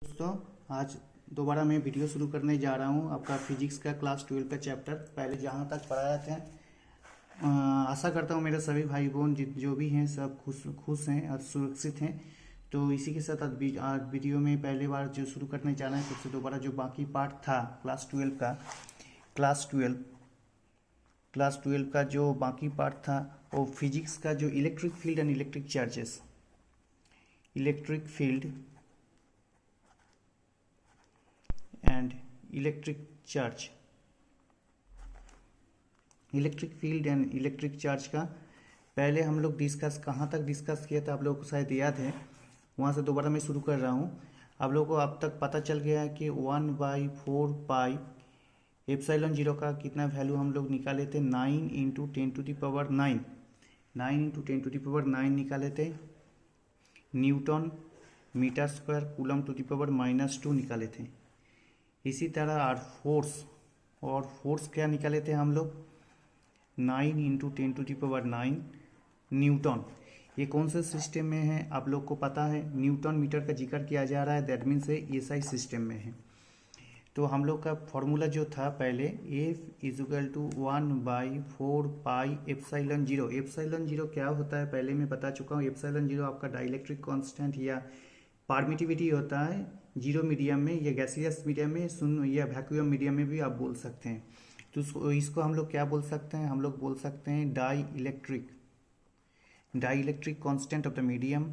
दोस्तों, आज दोबारा मैं वीडियो शुरू करने जा रहा हूँ आपका फिजिक्स का क्लास 12 का चैप्टर। पहले जहाँ तक पढ़ाया था, आशा करता हूँ मेरे सभी भाई बहन जो भी हैं सब खुश खुश हैं और सुरक्षित हैं। तो इसी के साथ आज वीडियो में पहली बार जो शुरू करने जा रहे हैं, सबसे दोबारा जो बाकी पार्ट था क्लास 12 का जो बाकी पार्ट था वो फिजिक्स का जो electric field and electric charges, electric field and electric charge, electric field and electric charge का पहले हम लोग कहाँ तक डिस्कस किया था आप लोगों को शायद याद है। वहाँ से दोबारा मैं शुरू कर रहा हूँ। आप लोगों को अब तक पता चल गया है कि 1/4 पाई एप्सिलॉन जीरो का कितना वैल्यू हम लोग निकाले थे, 9 इंटू 10⁹ 9 इंटू 10⁹ निकाले थे। Newton metre square coulomb to the power -2 निकाले थे। इसी तरह फोर्स क्या निकाले थे हम लोग, 9 इंटू 10⁹ न्यूटन। ये कौन से सिस्टम में है आप लोग को पता है, न्यूटन मीटर का जिक्र किया जा रहा है, दैट मीन से एसआई सिस्टम में है। तो हम लोग का फॉर्मूला जो था पहले F = 1/4 pi epsilon zero. Epsilon zero क्या होता है पहले मैं बता चुका हूँ। एप्सिलॉन जीरो आपका डाइलेक्ट्रिक कांस्टेंट या परमिटिविटी होता है जीरो मीडियम में या गैसियस मीडियम में, शून्य या वैक्यूम मीडियम में भी आप बोल सकते हैं। तो इसको हम लोग क्या बोल सकते हैं, हम लोग बोल सकते हैं dielectric constant of the medium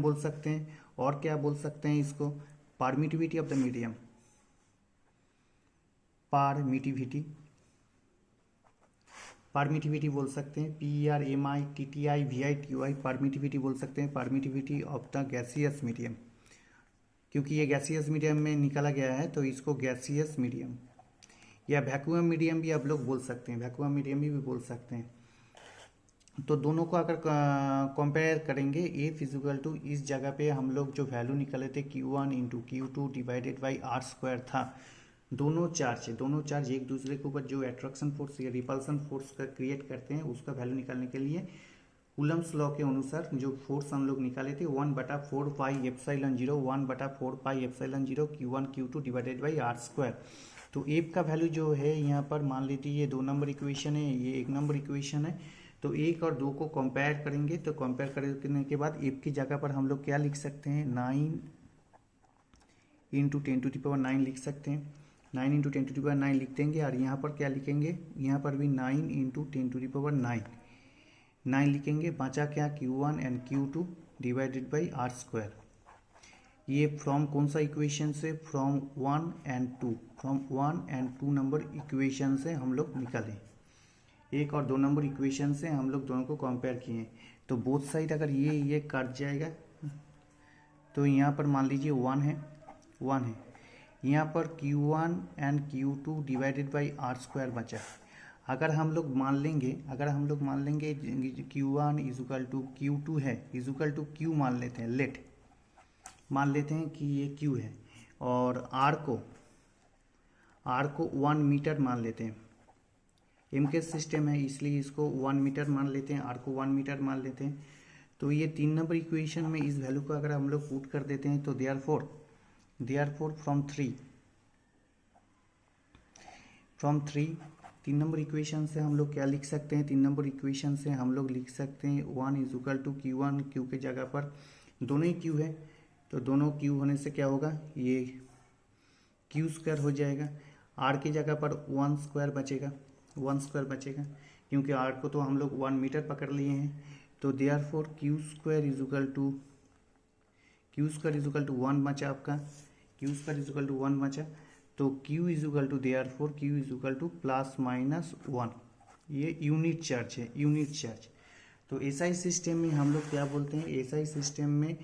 बोल सकते हैं। और क्या बोल सकते हैं इसको, permittivity of the medium, permittivity बोल सकते हैं, PRMITTIVITY परमिटिविटी बोल सकते हैं, permittivity of the gaseous medium. क्योंकि ये गैसियस मीडियम में निकाला गया है तो इसको गैसियस मीडियम या वैक्यूम मीडियम भी आप लोग बोल सकते हैं, वैक्यूम मीडियम भी बोल सकते हैं। तो दोनों को अगर कंपेयर करेंगे, F = इस जगह पे हम लोग जो वैल्यू निकाले थे Q1 into Q2 divided by R² था। दोनों चार्ज एक दूसरे के ऊपर जो अट्रैक्शन फोर्स या रिपल्सन फोर्स का क्रिएट करते हैं उसका वैल्यू निकालने के लिए कूलम्स लॉ के अनुसार जो फोर्स हम लोग निकाले थे 1/4 pi epsilon zero Q1 Q2 divided by R²। तो एफ का वैल्यू जो है यहाँ पर मान लीजिए ये 2 नंबर इक्वेशन है, ये 1 नंबर इक्वेशन है। तो 1 और 2 को कंपेयर करेंगे तो कंपेयर करने के बाद एफ की जगह पर हम लोग क्या लिख सकते हैं, 9 इंटू 10⁹ लिख सकते हैं। 9 इंटू 10⁹ लिख देंगे और यहाँ पर क्या लिखेंगे, यहाँ पर भी 9 इंटू 10⁹ 9 लिखेंगे। बचा क्या, Q1 and Q2 divided by R²। ये फ्रॉम कौन सा इक्वेशन से, फ्रॉम 1 एंड 2 नंबर इक्वेशन से हम लोग निकालें। 1 और 2 नंबर इक्वेशन से हम लोग दोनों को कंपेयर किए। तो बोथ साइड अगर ये कट जाएगा तो यहाँ पर मान लीजिए 1 है, यहाँ पर Q1 and Q2 divided by R² बचा। अगर हम लोग मान लेंगे Q1 = Q2 है, Q मान लेते हैं, मान लेते हैं कि ये Q है और R को 1 मीटर मान लेते हैं। एम के सिस्टम है इसलिए इसको 1 मीटर मान लेते हैं, R को 1 मीटर मान लेते हैं। तो ये 3 नंबर इक्वेशन में इस वैल्यू को अगर हम लोग पुट कर देते हैं तो देयरफॉर फ्रॉम 3 नंबर इक्वेशन से हम लोग क्या लिख सकते हैं, 3 नंबर इक्वेशन से हम लोग लिख सकते हैं 1 = Q1, Q के जगह पर दोनों ही Q है तो दोनों Q होने से क्या होगा, ये Q² हो जाएगा। R की जगह पर 1² बचेगा क्योंकि R को तो हम लोग 1 मीटर पकड़ लिए हैं। तो देयरफॉर Q² = 1 बचा आपका, Q² 1 बचा। तो Q = +-1, ये यूनिट चार्ज है, तो एसआई सिस्टम में हम लोग क्या बोलते हैं, एसआई सिस्टम में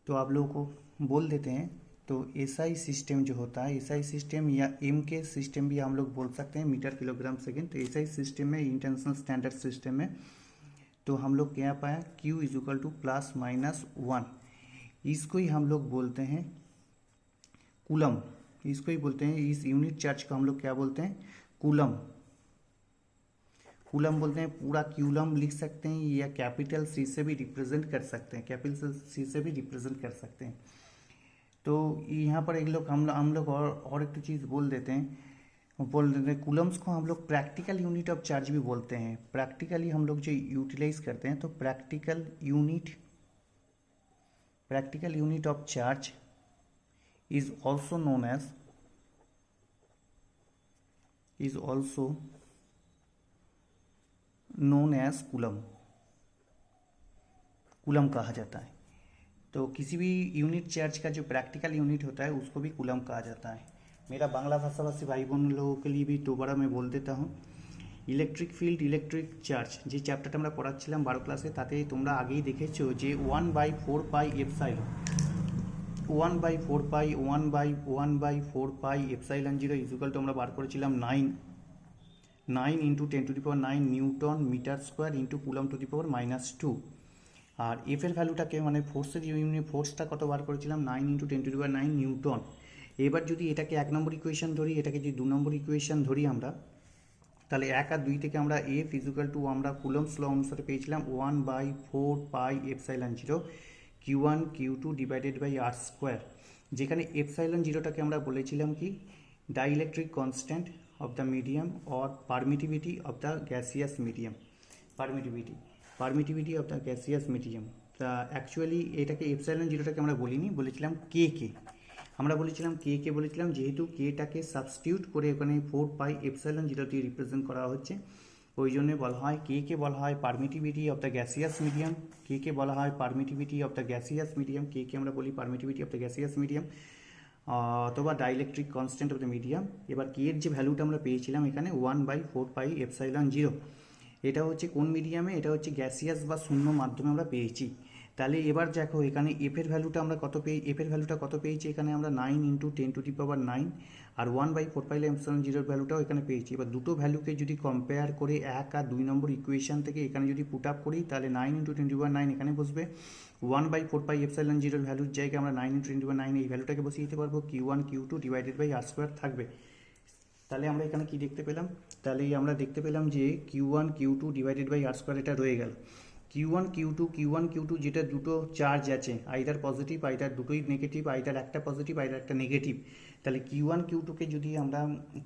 तो आप लोगों को बोल देते हैं। तो एसआई सिस्टम जो होता है, एसआई सिस्टम या एम के सिस्टम भी हम लोग बोल सकते हैं, मीटर किलोग्राम सेकेंड। तो एसआई सिस्टम में, इंटरनेशनल स्टैंडर्ड सिस्टम में, तो हम लोग क्या पाया, Q = +-1, इसको ही हम लोग बोलते हैं कूलम, इसको ही बोलते हैं, इस यूनिट चार्ज को हम लोग क्या बोलते हैं, कूलम। कूलम बोलते हैं, पूरा क्यूलम लिख सकते हैं या कैपिटल सी से भी रिप्रेजेंट कर सकते हैं, कैपिटल सी से भी रिप्रेजेंट कर सकते हैं। तो यहाँ पर एक लोग हम लोग और एक चीज़ बोल देते हैं कूलम्स को हम लोग प्रैक्टिकल यूनिट ऑफ चार्ज भी बोलते हैं। प्रैक्टिकली हम लोग जो यूटिलाइज करते हैं तो practical unit of charge is also known as coulomb कहा जाता है। तो किसी भी यूनिट चार्ज का जो प्रैक्टिकल यूनिट होता है उसको भी कूलम कहा जाता है। मेरा बांग्ला भाषाभाषी भाई बहन लोगों के लिए भी दोबारा मैं बोल देता हूँ, ইলেকট্রিক ফিল্ড ইলেকট্রিক চার্জ যে চ্যাপ্টারটা আমরা পড়াচ্ছিলাম 12 ক্লাসে, তাতে তোমরা আগেই দেখেছো যে 1/4 pi epsilon 1/4 pi epsilon 0 equal to আমরা বার করেছিলাম 9 into 10⁹ newton metre square into coulomb to the power -2। আর এফ এর ভ্যালুটাকে মানে ফোর্সের ইউনিট ফোর্সটা কত বার করেছিলাম 9 ইন্টু 10⁹ নিউটন। এবার যদি এটাকে 1 নম্বর ইকুয়েশন ধরি, এটাকে যদি 2 নম্বর ইকুয়েশন ধরি আমরা, তাহলে 1 আর 2 থেকে আমরা এফ ইকুয়াল টু আমরা কুলমস ল অনুসারে পেয়েছিলাম 1/4 pi epsilon 0 Q1 Q2 divided by R square, যেখানে এপসাইলন 0টাকে আমরা বলেছিলাম কি dielectric constant of the medium or permittivity of the gaseous medium, permittivity of the gaseous medium. তা অ্যাকচুয়ালি এটাকে এপসাইলন 0টাকে আমরা বলিনি, বলেছিলাম কে আমরা বলেছিলাম কে বলেছিলাম, যেহেতু কেটাকে সাবস্টিটিউট করে ওখানে 4 পাই এপসাইলন 0 দিয়ে রিপ্রেজেন্ট করা হচ্ছে, ওই জন্য বলা হয় কে বলা হয় permittivity of the gaseous medium, কে বলা হয় permittivity of the gaseous medium, কে আমরা বলি permittivity of the gaseous medium অথবা dielectric constant of the medium. এবার কে এর যে ভ্যালুটা আমরা পেয়েছিলাম এখানে 1/4 পাই এপসাইলন 0, এটা হচ্ছে কোন মিডিয়ামে, এটা হচ্ছে গ্যাসিয়াস বা শূন্য মাধ্যমে আমরা পেয়েছি। তাহলে এবার দেখো এখানে এফের ভ্যালুটা আমরা কত পেয়েছি এখানে আমরা 9 ইন্টু 10⁹ আর 1/4 পাই এপসাইলন 0 ভ্যালুটাও এখানে পেয়েছি। এবার দুটো ভ্যালুকে যদি কম্পেয়ার করে 1 আর 2 নম্বর ইকুয়েশন থেকে এখানে যদি পুট আপ করি, তাহলে 9 ইন্টু 10⁹ এখানে বসবে, 1/4 পাই এপসাইলন 0 ভ্যালুর জায়গায় আমরা 9 ইন্টু 10⁹ এই ভ্যালুটাকে বসিয়ে দিতে পারবো, Q1 Q2 divided by R square থাকবে। তাহলে আমরা এখানে কি দেখতে পেলাম, তাহলে আমরা দেখতে পেলাম যে Q1 Q2 divided by R square এটা রয়ে গেল। Q1 Q2 যেটা দুটো চার্জ আছে, আইদার পজিটিভ আইদার দুটোই নেগেটিভ, আইদার একটা পজিটিভ আইদার একটা নেগেটিভ। তাহলে Q1 Q2কে যদি আমরা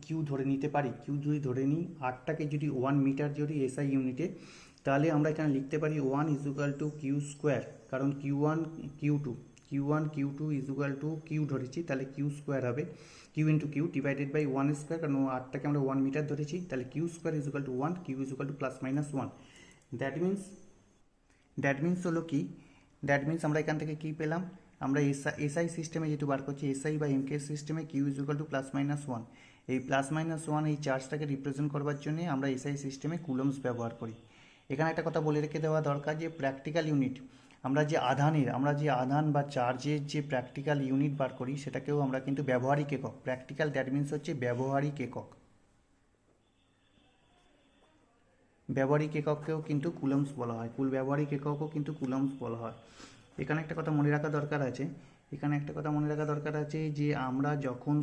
কিউ ধরে নিতে পারি, কিউ যদি ধরে নিই, আরটাকে যদি 1 মিটার যদি এসআই ইউনিটে, তাহলে আমরা এখানে লিখতে পারি 1 ইকুয়াল টু কিউ স্কোয়ার, কারণ Q1 Q2 equal to Q ধরেছি, তাহলে কিউ স্কোয়ার হবে Q into Q divided by 1 square, কারণ আরটাকে আমরা 1 মিটার ধরেছি, তাহলে Q square equal to 1, Q equal to +-1। That means হলো কি, দ্যাট মিনস আমরা এখান থেকে কী পেলাম, আমরা এসআই সিস্টেমে যেহেতু বার করছি, এসআই বা এমকে সিস্টেমে কিউ ইকুয়াল টু +-1, এই +-1 এই চার্জটাকে রিপ্রেজেন্ট করবার জন্য আমরা এসআই সিস্টেমে কুলমস ব্যবহার করি। এখানে একটা কথা বলে রেখে দেওয়া দরকার যে প্র্যাকটিক্যাল ইউনিট আমরা যে আধান বা চার্জের যে প্র্যাকটিক্যাল ইউনিট বার করি সেটাকেও আমরা কিন্তু ব্যবহারিক একক, প্র্যাকটিক্যাল দ্যাট মিনস হচ্ছে ব্যবহারিক একককেও কিন্তু কুলমস বলা হয়, ব্যবহারিক এককও কিন্তু কুলমস বলা হয়। এখানে একটা কথা মনে রাখা দরকার আছে, যে আমরা যখন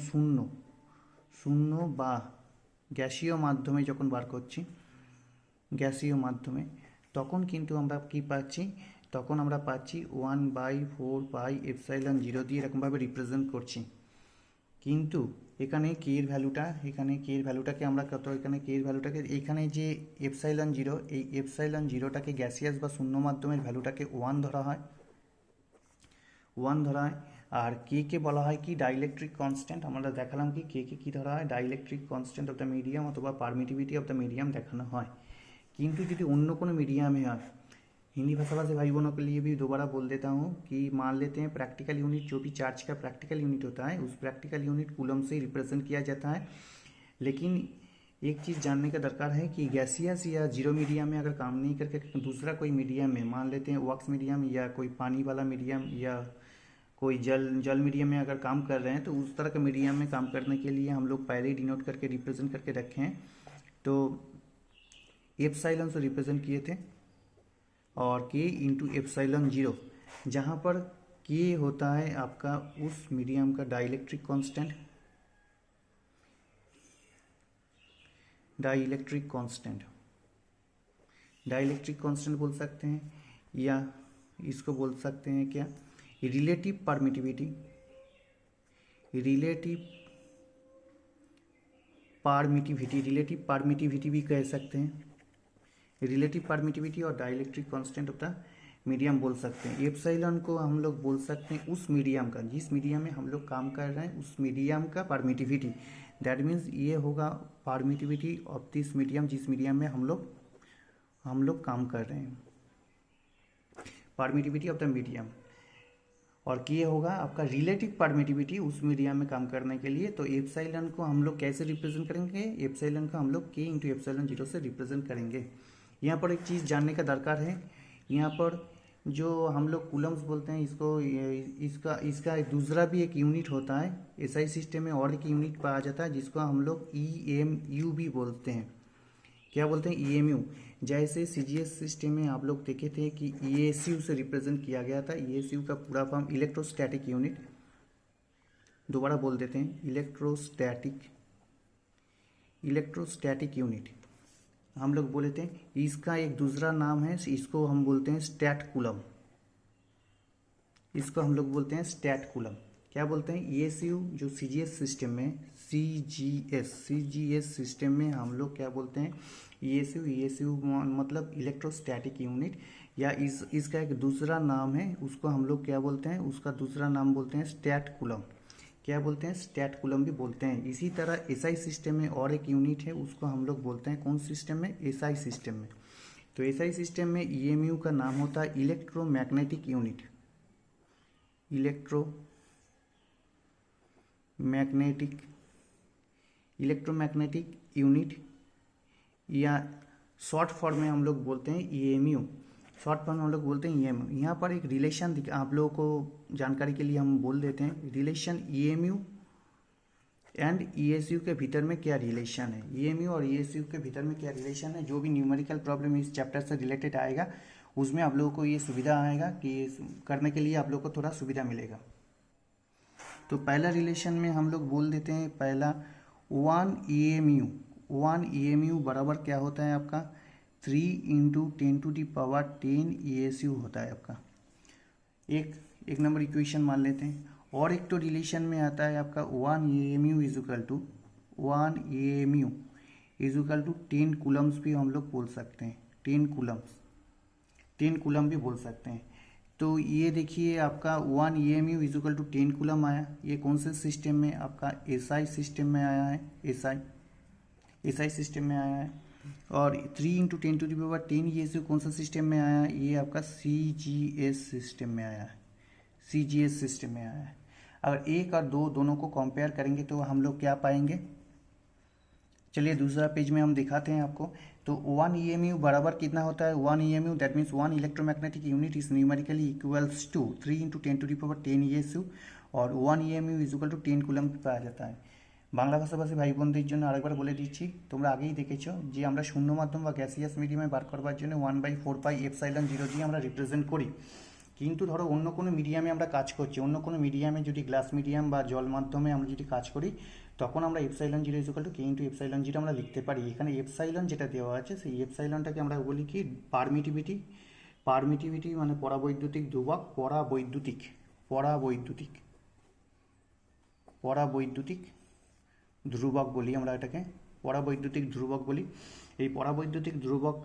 শূন্য বা গ্যাসীয় মাধ্যমে যখন বার করছি, তখন কিন্তু আমরা কি পাচ্ছি, তখন আমরা পাচ্ছি 1/4 পাই এপসাইলন 0 দিয়ে এরকমভাবে রিপ্রেজেন্ট করছি। কিন্তু এখানে কে এর ভ্যালুটাকে আমরা এখানে যে এপসাইলন 0, এই এপসাইলন 0টাকে গ্যাসিয়াস বা শূন্য মাধ্যমের ভ্যালুটাকে 1 ধরা হয়, আর কে বলা হয় কি ডাইইলেকট্রিক কনস্ট্যান্ট। আমরা দেখালাম কি কে কি ধরা হয়, dielectric constant of the medium অথবা পারমিটিভিটি অফ দ্য মিডিয়াম দেখানো হয়। কিন্তু যদি অন্য কোনো মিডিয়ামে হয়, हिंदी भाषाभाषी भाई बहनों के लिए भी दोबारा बोल देता हूँ कि मान लेते हैं प्रैक्टिकल यूनिट जो भी चार्ज का प्रैक्टिकल यूनिट होता है, उस प्रैक्टिकल यूनिट कूलम से रिप्रेजेंट किया जाता है। लेकिन एक चीज़ जानने का दरकार है कि गैसियस या जीरो मीडियम में अगर काम नहीं करके दूसरा कोई मीडियम में, मान लेते हैं वॉक्स मीडियम या कोई पानी वाला मीडियम या कोई जल मीडियम में अगर काम कर रहे हैं, तो उस तरह के मीडियम में काम करने के लिए हम लोग पहले ही डिनोट करके रिप्रेजेंट करके रखे हैं। तो एप्सिलॉन से रिप्रेजेंट किए थे और के इंटू एप्सिलॉन 0, जहाँ पर के होता है आपका उस मीडियम का डाइइलेक्ट्रिक कांस्टेंट, डाइलेक्ट्रिक कांस्टेंट बोल सकते हैं, या इसको बोल सकते हैं क्या, रिलेटिव परमिटिविटी, रिलेटिव परमिटिविटी भी कह सकते हैं। रिलेटिव परमिटिविटी और dielectric constant of the medium बोल सकते हैं। एप्सिलॉन को हम लोग बोल सकते हैं उस मीडियम का, जिस मीडियम में हम लोग काम कर रहे हैं उस मीडियम का परमिटिविटी। दैट मीन्स ये होगा परमिटिविटी ऑफ दिस मीडियम, जिस मीडियम में हम लोग काम कर रहे हैं, परमिटिविटी ऑफ द मीडियम। और ये होगा आपका रिलेटिव परमिटिविटी उस मीडियम में काम करने के लिए। तो एप्सिलॉन को हम लोग कैसे रिप्रेजेंट करेंगे, एप्सिलॉन को हम लोग के इंटू एप्सिलॉन जीरो से रिप्रेजेंट करेंगे। यहाँ पर एक चीज़ जानने का दरकार है, यहाँ पर जो हम लोग कूलम्स बोलते हैं इसको, इसका दूसरा भी एक यूनिट होता है। एसआई सिस्टम में और एक यूनिट पाया जाता है जिसको हम लोग ईएमयू भी बोलते हैं। क्या बोलते हैं, ईएमयू। जैसे सीजीएस सिस्टम में आप लोग देखे थे कि ईएसयू से रिप्रेजेंट किया गया था। ईएसयू का पूरा फॉर्म इलेक्ट्रोस्टैटिक यूनिट, दोबारा बोल देते हैं, इलेक्ट्रोस्टैटिक यूनिट हम लोग बोले थे। इसका एक दूसरा नाम है, इसको हम बोलते हैं स्टैट कूलम, इसको हम लोग बोलते हैं स्टैट कूलम। क्या बोलते हैं, ईएसयू जो सीजीएस सिस्टम में, सीजीएस सिस्टम में हम लोग क्या बोलते हैं, ईएसयू मतलब इलेक्ट्रोस्टैटिक यूनिट, या इसका एक दूसरा नाम है, उसको हम लोग क्या बोलते हैं, उसका दूसरा नाम बोलते हैं स्टैट कूलम। क्या बोलते हैं, स्टैट कूलम भी बोलते हैं। इसी तरह एसआई सिस्टम में और एक यूनिट है, उसको हम लोग बोलते हैं कौन सिस्टम में, एसआई सिस्टम में। तो एसआई सिस्टम में ईएमयू का नाम होता है इलेक्ट्रोमैग्नेटिक यूनिट, इलेक्ट्रोमैग्नेटिक यूनिट, या शॉर्ट फॉर्म में हम लोग बोलते हैं ईएमयू, शॉर्ट फॉर्म में हम लोग बोलते हैं ईएमयू। यहाँ पर एक रिलेशन आप लोगों को जानकारी के लिए हम बोल देते हैं, रिलेशन ईएमयू एंड ईएसयू के भीतर में क्या रिलेशन है, ईएमयू और ईएसयू के भीतर में क्या रिलेशन है। जो भी न्यूमेरिकल प्रॉब्लम इस चैप्टर से रिलेटेड आएगा उसमें आप लोगों को ये सुविधा आएगा कि करने के लिए आप लोग को थोड़ा सुविधा मिलेगा। तो पहला रिलेशन में हम लोग बोल देते हैं, पहला 1 EMU बराबर क्या होता है आपका, 3 × 10⁻10 ESU होता है आपका। एक नंबर इक्वेशन मान लेते हैं। और एक तो रिलेशन में आता है आपका 1 EMU इजुकल टू 10 कूलम्स भी हम लोग बोल सकते हैं, 10 कूलम भी बोल सकते हैं। तो ये देखिए आपका 1 EMU इजुकल टू 10 कूलम आया। ये कौन से सिस्टम में, आपका एसआई सिस्टम में आया है, एसआई सिस्टम में आया है। और 3 × 10⁻10 ये कौन सा सिस्टम में आया है, ये आपका सीजीएस सिस्टम में आया है। अगर 1 और 2 दोनों को कंपेयर करेंगे तो हम लोग क्या पाएंगे, चलिए दूसरा पेज में हम दिखाते हैं आपको। तो 1 EMU बराबर कितना होता है, 1 EMU that means 1 electromagnetic unit is numerically equals to 3 × 10⁻10 ESU, और 1 EMU इजुकल टू 10 কুলম পাওয়া যেতে হয়। বাংলা ভাষাভাষী ভাই বোনদের জন্য আরেকবার বলে দিচ্ছি, তোমরা আগেই দেখেছো যে আমরা শূন্য মাধ্যম বা গ্যাসিয়াস মিডিয়ামে বার করবার জন্য 1/4πε0 দিয়ে আমরা রিপ্রেজেন্ট করি। কিন্তু ধরো অন্য কোনো মিডিয়ামে আমরা কাজ করছি, অন্য কোনো মিডিয়ামে যদি গ্লাস মিডিয়াম বা জল মাধ্যমে আমরা যদি কাজ করি, তখন আমরা epsilon zero equal to K × epsilon zero আমরা লিখতে পারি। এখানে এপসাইলন যেটা দেওয়া আছে সেই এপসাইলনটাকে আমরা বলি কি পারমিটিভিটি মানে পরাবৈদ্যুতিক ধ্রুবক, পরাবৈদ্যুতিক ধ্রুবক বলি আমরা এটাকে, পরাবৈদ্যুতিক ধ্রুবক বলি। এই পরাবৈদ্যুতিক ধ্রুবক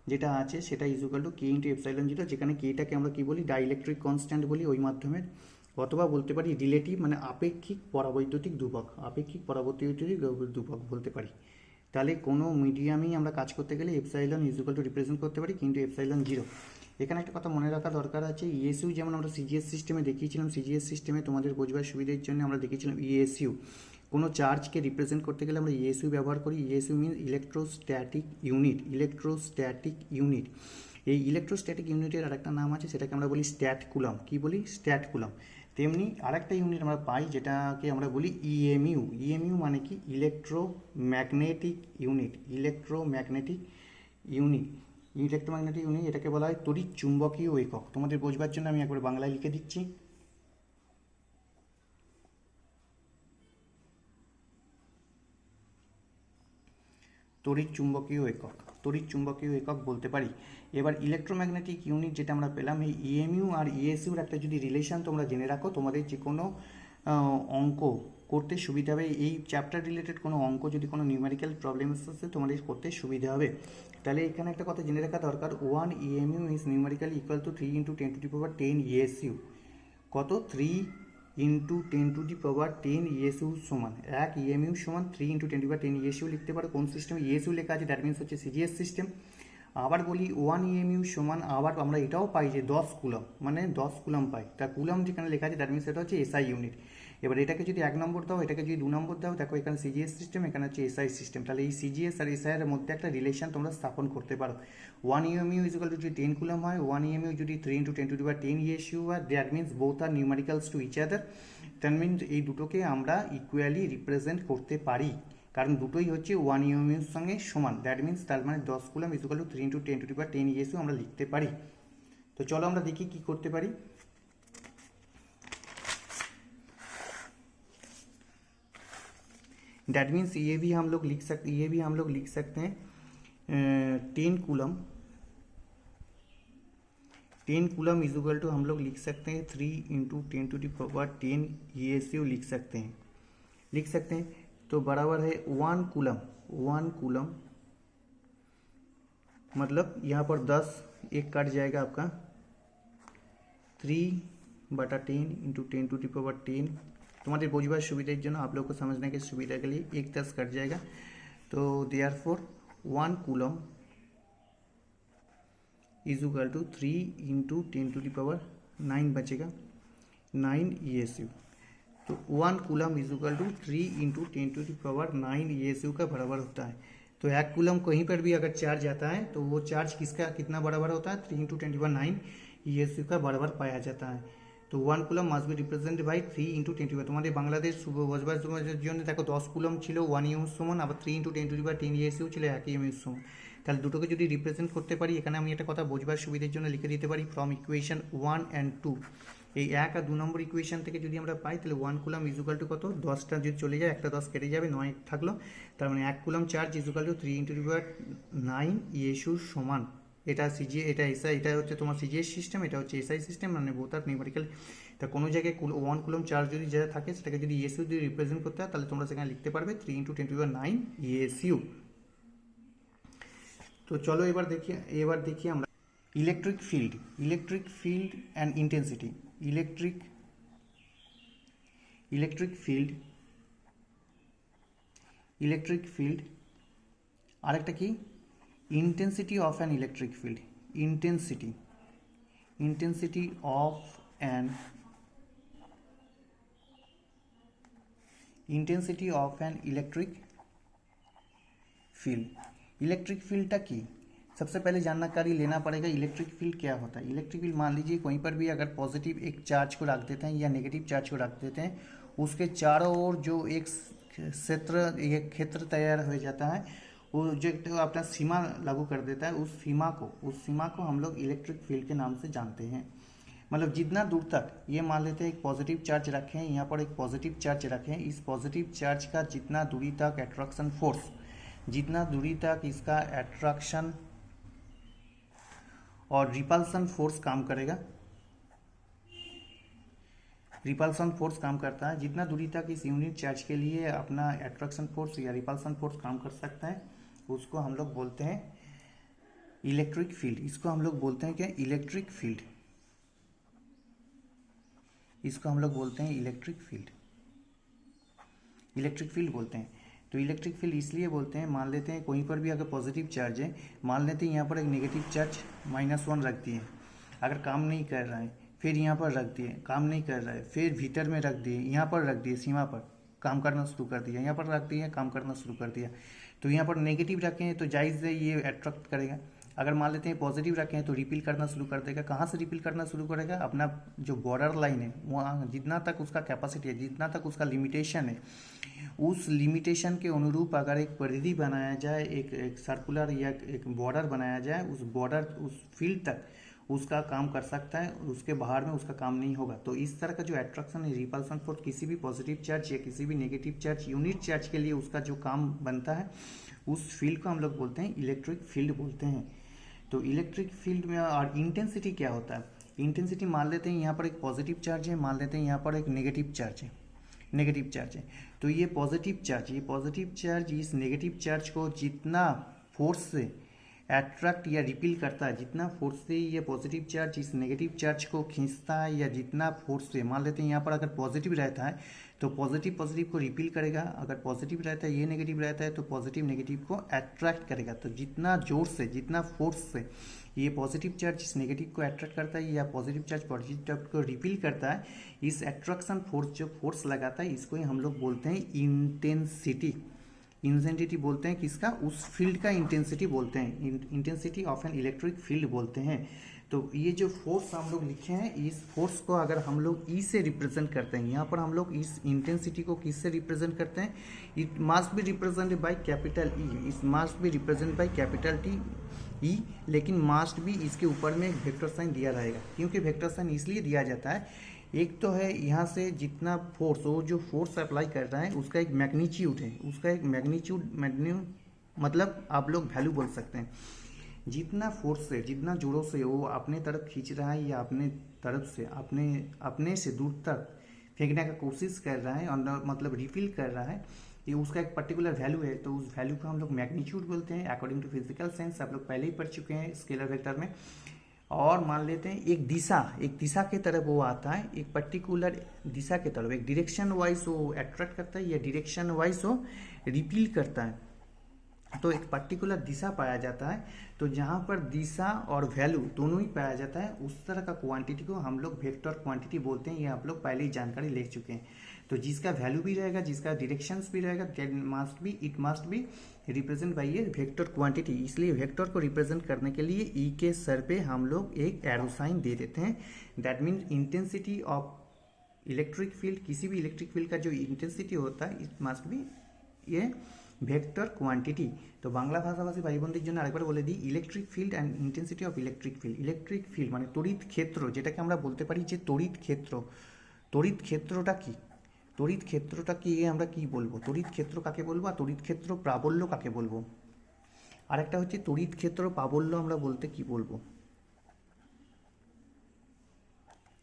যেটা আছে সেটা equal to K × epsilon zero, যেখানে কেটাকে আমরা কি বলি, ডাইইলেকট্রিক কনস্ট্যান্ট বলি ওই মাধ্যমে, অথবা বলতে পারি রিলেটিভ মানে আপেক্ষিক পরাবৈদ্যুতিক ধ্রুবক বলতে পারি। তাহলে কোনো মিডিয়ামেই আমরা কাজ করতে গেলে এপসাইলন ইকুয়াল টু রিপ্রেজেন্ট করতে পারি কিন্তু এপসাইলন জিরো। এখানে একটা কথা মনে রাখা দরকার আছে, ইএসইউ যেমন আমরা সিজিএস সিস্টেমে দেখিয়েছিলাম, সিজিএস সিস্টেমে তোমাদের বোঝবার সুবিধার জন্য আমরা দেখিয়েছিলাম ইএসইউ। কোনো চার্জকে রিপ্রেজেন্ট করতে গেলে আমরা ইএসইউ ব্যবহার করি। ESU means electrostatic unit. এই ইলেকট্রোস্ট্যাটিক ইউনিটের আরেকটা নাম আছে, সেটাকে আমরা বলি স্ট্যাট কুলম। কি বলি, স্ট্যাট কুলম। তেমনি আরেকটা ইউনিট আমরা পাই যেটাকে আমরা বলি ইএমইউ মানে কি, ইলেকট্রোম্যাগনেটিক ইউনিট। এটাকে বলা হয় তড়িৎ চুম্বকীয় একক। তোমাদের বোঝবার জন্য আমি একবার বাংলায় লিখে দিচ্ছি। তড়িৎ চুম্বকীয় একক। তড়িৎ চুম্বকীয় একক বলতে পারি। এবার ইলেকট্রোম্যাগনেটিক ইউনিট যেটা আমরা পেলাম, এই ইএমইউ আর ইএসইউর একটা যদি রিলেশন তোমরা জেনে রাখো, তোমাদের যে কোনো অঙ্ক করতে সুবিধা হবে। এই চ্যাপ্টার রিলেটেড কোনো অঙ্ক যদি কোনো নিউমেরিক্যাল প্রবলেমস আসে তোমাদের করতে সুবিধা হবে। তাহলে এখানে একটা কথা জেনে রাখা দরকার, 1 EMU is numerically equal to 3 × 10⁻10 ESU. কত? 3 × 10⁻10 ইএসইউ সমান 1 ইএমইউ সমান 3 × 10⁻10 ইএসইউ লিখতে পারো। কোন সিস্টেমে ইএসইউ লেখা আছে, দ্যাট মিনস হচ্ছে সিজিএস সিস্টেম। আবার বলি 1 ইএমইউ সমান, আবার আমরা এটাও পাই যে 10 কুলম, মানে 10 কুলম পাই। তা কুলম যেখানে লেখা আছে দ্যাট মিনস এটা হচ্ছে এসআই ইউনিট। এবার এটাকে যদি 1 নম্বর দাও, এটাকে যদি 2 নম্বর দাও, দেখো এখানে সিজিএস সিস্টেম, এখানে হচ্ছে এসআই সিস্টেম। তাহলে এই সিজিএস আর এসআই এর মধ্যে একটা রিলেশন তোমরা স্থাপন করতে পারো। 1 ইএমইউ ইজ ইকুয়াল টু যদি 10 কুলম হয়, 1 ইএমইউ যদি 3 × 10⁻10 ইএসইউ হয়, that means both are numericals to each other. That means এই দুটোকে আমরা ইকুয়ালি রিপ্রেজেন্ট করতে পারি, কারণ দুটোই হচ্ছে 1 ইএমইউর সঙ্গে সমান। দ্যাট মিনস তার মানে 10 coulomb is equal two 3 × 10⁻10 ESU আমরা লিখতে পারি। তো চলো আমরা দেখি কি করতে পারি। डैट मीन्स ये भी हम लोग लिख सकते हैं 10 coulomb. 10 coulomb is equal to हम लोग लिख सकते हैं 3 × 10⁻10 ESU लिख सकते हैं। तो बराबर है 1 कूलम। 1 कूलम मतलब यहाँ पर 10 एक कट जाएगा आपका, 3/10 × 10⁻10। तुम्हारे बोझबार सुविधार जন্য आप लोग को समझने के सुविधा के लिए एक 10 कट जाएगा। तो therefore 1 coulomb is equal to 3 × 10⁻9 बचेगा 9 ESU। तो 1 coulomb is equal to 3 × 10⁻9 ESU का बराबर होता है। तो 1 कूलम कहीं पर भी अगर चार्ज आता है तो वो चार्ज किसका कितना बराबर होता है, 3 × 10⁻9 ESU का बराबर पाया जाता है। तो 1 coulomb must be represented by 3 × 10⁻। তোমাদের বাংলাদেশ বসবাস জন্য দেখো 10 কুলম ছিল 1 ইউনিট সমান, আবার 3 × 10⁻10 ইএসইউ ছিল 1 ইউনিট সমান। তাহলে দুটোকে যদি রিপ্রেজেন্ট করতে পারি, এখানে আমি একটা কথা বোঝবার সুবিধার জন্য লিখে দিতে পারি, ফ্রম ইকুয়েশন 1 and 2। এই 1 আর 2 নম্বর ইকুয়েশন থেকে যদি আমরা পাই, তাহলে 1 কুলম ইজ ইকুয়াল টু কত, 10টা যদি চলে যায়, একটা 10 কেটে যাবে, 9 থাকলো। তার মানে 1 coulomb charge is equal two 3 × 10⁻9 ESU সমান। এটা সিজিএ, এটা এসআই, এটা হচ্ছে তোমার সিজিএস সিস্টেম, এটা হচ্ছে এসআই সিস্টেম, মানে বোথ আর নিউমেরিক্যাল। তা কোনো জায়গায় 1 কুলম চার্জ যদি যেটা থাকে সেটাকে যদি ইএসইউ দিয়ে রিপ্রেজেন্ট করতে হয়, তাহলে তোমরা সেখানে লিখতে পারবে 3 × 10⁻9 ইএসইউ। তো চলো এবার দেখি আমরা electric field and intensity. Electric field আরেকটা কি, intensity of an electric field। intensity of an electric field। Electric field की सबसे पहले जानकारी लेना पड़ेगा इलेक्ट्रिक फील्ड क्या होता है। इलेक्ट्रिक फील्ड मान लीजिए कहीं पर भी अगर पॉजिटिव एक चार्ज को रख देते हैं या नेगेटिव चार्ज को रख देते हैं, उसके चारों ओर जो एक क्षेत्र तैयार हो जाता है, वो जो अपना सीमा लागू कर देता है, उस सीमा को हम लोग इलेक्ट्रिक फील्ड के नाम से जानते हैं। मतलब जितना दूर तक, ये मान लेते हैं एक पॉजिटिव चार्ज रखें, यहाँ पर एक पॉजिटिव चार्ज रखें, इस पॉजिटिव चार्ज का जितना दूरी तक अट्रैक्शन फोर्स, जितना दूरी तक इसका अट्रैक्शन और रिपल्सन फोर्स काम करेगा, रिपल्सन फोर्स काम करता है, जितना दूरी तक इस यूनिट चार्ज के लिए अपना अट्रैक्शन फोर्स या रिपल्सन फोर्स काम कर सकता है, उसको हम लोग बोलते हैं इलेक्ट्रिक फील्ड। इसको हम लोग बोलते हैं क्या, इलेक्ट्रिक फील्ड। इसको हम लोग बोलते हैं इलेक्ट्रिक फील्ड बोलते हैं। तो इलेक्ट्रिक फील्ड इसलिए बोलते हैं, मान लेते हैं कहीं पर भी अगर पॉजिटिव चार्ज है, मान लेते हैं यहाँ पर एक नेगेटिव चार्ज -1 रख दिए, अगर काम नहीं कर रहा है, फिर यहाँ पर रख दिए, काम नहीं कर रहा है, फिर भीतर में रख दिए, यहाँ पर रख दिए, सीमा पर काम करना शुरू कर दिया, यहाँ पर रख दिया, काम करना शुरू कर दिया। तो यहाँ पर नेगेटिव रखें तो जायज़ है ये अट्रैक्ट करेगा, अगर मान लेते हैं पॉजिटिव रखें तो रिपील करना शुरू कर देगा। कहाँ से रिपील करना शुरू करेगा, अपना जो बॉर्डर लाइन है वहाँ जितना तक उसका कैपेसिटी है, जितना तक उसका लिमिटेशन है, उस लिमिटेशन के अनुरूप अगर एक परिधि बनाया जाए, एक सर्कुलर या एक बॉर्डर बनाया जाए, उस बॉर्डर उस फील्ड तक उसका काम कर सकता है, उसके बाहर में उसका काम नहीं होगा। तो इस तरह का जो अट्रैक्शन है, रिपल्सन फोर्स, किसी भी पॉजिटिव चार्ज या किसी भी नेगेटिव चार्ज यूनिट चार्ज के लिए उसका जो काम बनता है उस फील्ड को हम लोग बोलते हैं इलेक्ट्रिक फील्ड बोलते हैं। तो इलेक्ट्रिक फील्ड में और इंटेंसिटी क्या होता है, इंटेंसिटी मान लेते हैं यहाँ पर एक पॉजिटिव चार्ज है, मान लेते हैं यहाँ पर एक नेगेटिव चार्ज है, नेगेटिव चार्ज है। तो ये पॉजिटिव चार्ज इस नेगेटिव चार्ज को जितना फोर्स से अट्रैक्ट या रिपील करता है, जितना फोर्स से ये पॉजिटिव चार्ज इस नेगेटिव चार्ज को खींचता है, या जितना फोर्स से, मान लेते हैं यहाँ पर अगर पॉजिटिव रहता है तो पॉजिटिव को रिपील करेगा, अगर पॉजिटिव रहता है, ये नेगेटिव रहता है तो पॉजिटिव नेगेटिव को अट्रैक्ट करेगा। तो जितना जोर से, जितना फोर्स से ये पॉजिटिव चार्ज इस नेगेटिव को अट्रैक्ट करता है या पॉजिटिव चार्ज पॉजिटिव को रिपील करता है, इस अट्रैक्शन फोर्स जो फोर्स लगाता है इसको ही हम लोग बोलते हैं इंटेंसिटी। इंटेंसिटी बोलते हैं किसका, उस फील्ड का इंटेंसिटी बोलते हैं, intensity of an electric field बोलते हैं। तो ये जो फोर्स हम लोग लिखे हैं, इस फोर्स को अगर हम लोग ई से रिप्रेजेंट करते हैं, यहाँ पर हम लोग इस इंटेंसिटी को किससे रिप्रेजेंट करते हैं, it must be represented by capital E, it must be represent by capital T E, लेकिन मस्ट भी इसके ऊपर में एक वेक्टर साइन दिया रहेगा। क्योंकि वेक्टर साइन इसलिए दिया जाता है, एक तो है यहाँ से जितना फोर्स, वो जो फोर्स अप्लाई कर रहा है उसका एक मैग्नीट्यूड है, उसका एक मैग्नीट्यूड मतलब आप लोग वैल्यू बोल सकते हैं। जितना फोर्स से, जितना जोरों से वो अपने तरफ खींच रहा है या अपने तरफ से अपने से दूर तक फेंकने का कोशिश कर रहा है और मतलब रिफिल कर रहा है, ये उसका एक पर्टिकुलर वैल्यू है। तो उस वैल्यू को हम लोग मैग्नीट्यूड बोलते हैं अकॉर्डिंग टू फिजिकल साइंस, आप लोग पहले ही पढ़ चुके हैं स्केलर वेक्टर में। और मान लेते हैं एक दिशा के तरफ वो आता है, एक पर्टिकुलर दिशा के तरफ, एक डायरेक्शन वाइज वो अट्रैक्ट करता है या डायरेक्शन वाइज वो रिपील करता है। तो एक पर्टिकुलर दिशा पाया जाता है, तो जहाँ पर दिशा और वैल्यू दोनों ही पाया जाता है उस तरह का क्वांटिटी को हम लोग वेक्टर क्वांटिटी बोलते हैं। ये आप लोग पहले ही जानकारी ले चुके हैं। तो जिसका वैल्यू भी रहेगा, जिसका डायरेक्शंस भी रहेगा, it must be represent by A vector quantity. इसलिए वेक्टर को रिप्रेजेंट करने के लिए ई के सर पे हम लोग एक एरो साइन दे देते हैं। That means intensity of electric field, किसी भी इलेक्ट्रिक फील्ड का जो इंटेंसिटी होता है इट मस्ट बी ये ভেক্টর কোয়ান্টিটি। তো বাংলা ভাষাভাষী ভাই বোনদের জন্য আরেকবার বলে দিই, electric field and intensity of electric field. Electric field মানে তড়িৎ ক্ষেত্র, যেটাকে আমরা বলতে পারি যে তড়িৎ ক্ষেত্র। তড়িৎ ক্ষেত্রটা কি, তড়িৎ ক্ষেত্রটা কি আমরা কি বলবো, তড়িৎ ক্ষেত্র কাকে বলবো আর তড়িৎ ক্ষেত্র প্রাবল্য কাকে বলবো। আরেকটা হচ্ছে তড়িৎ ক্ষেত্র প্রাবল্য আমরা বলতে কি বলবো,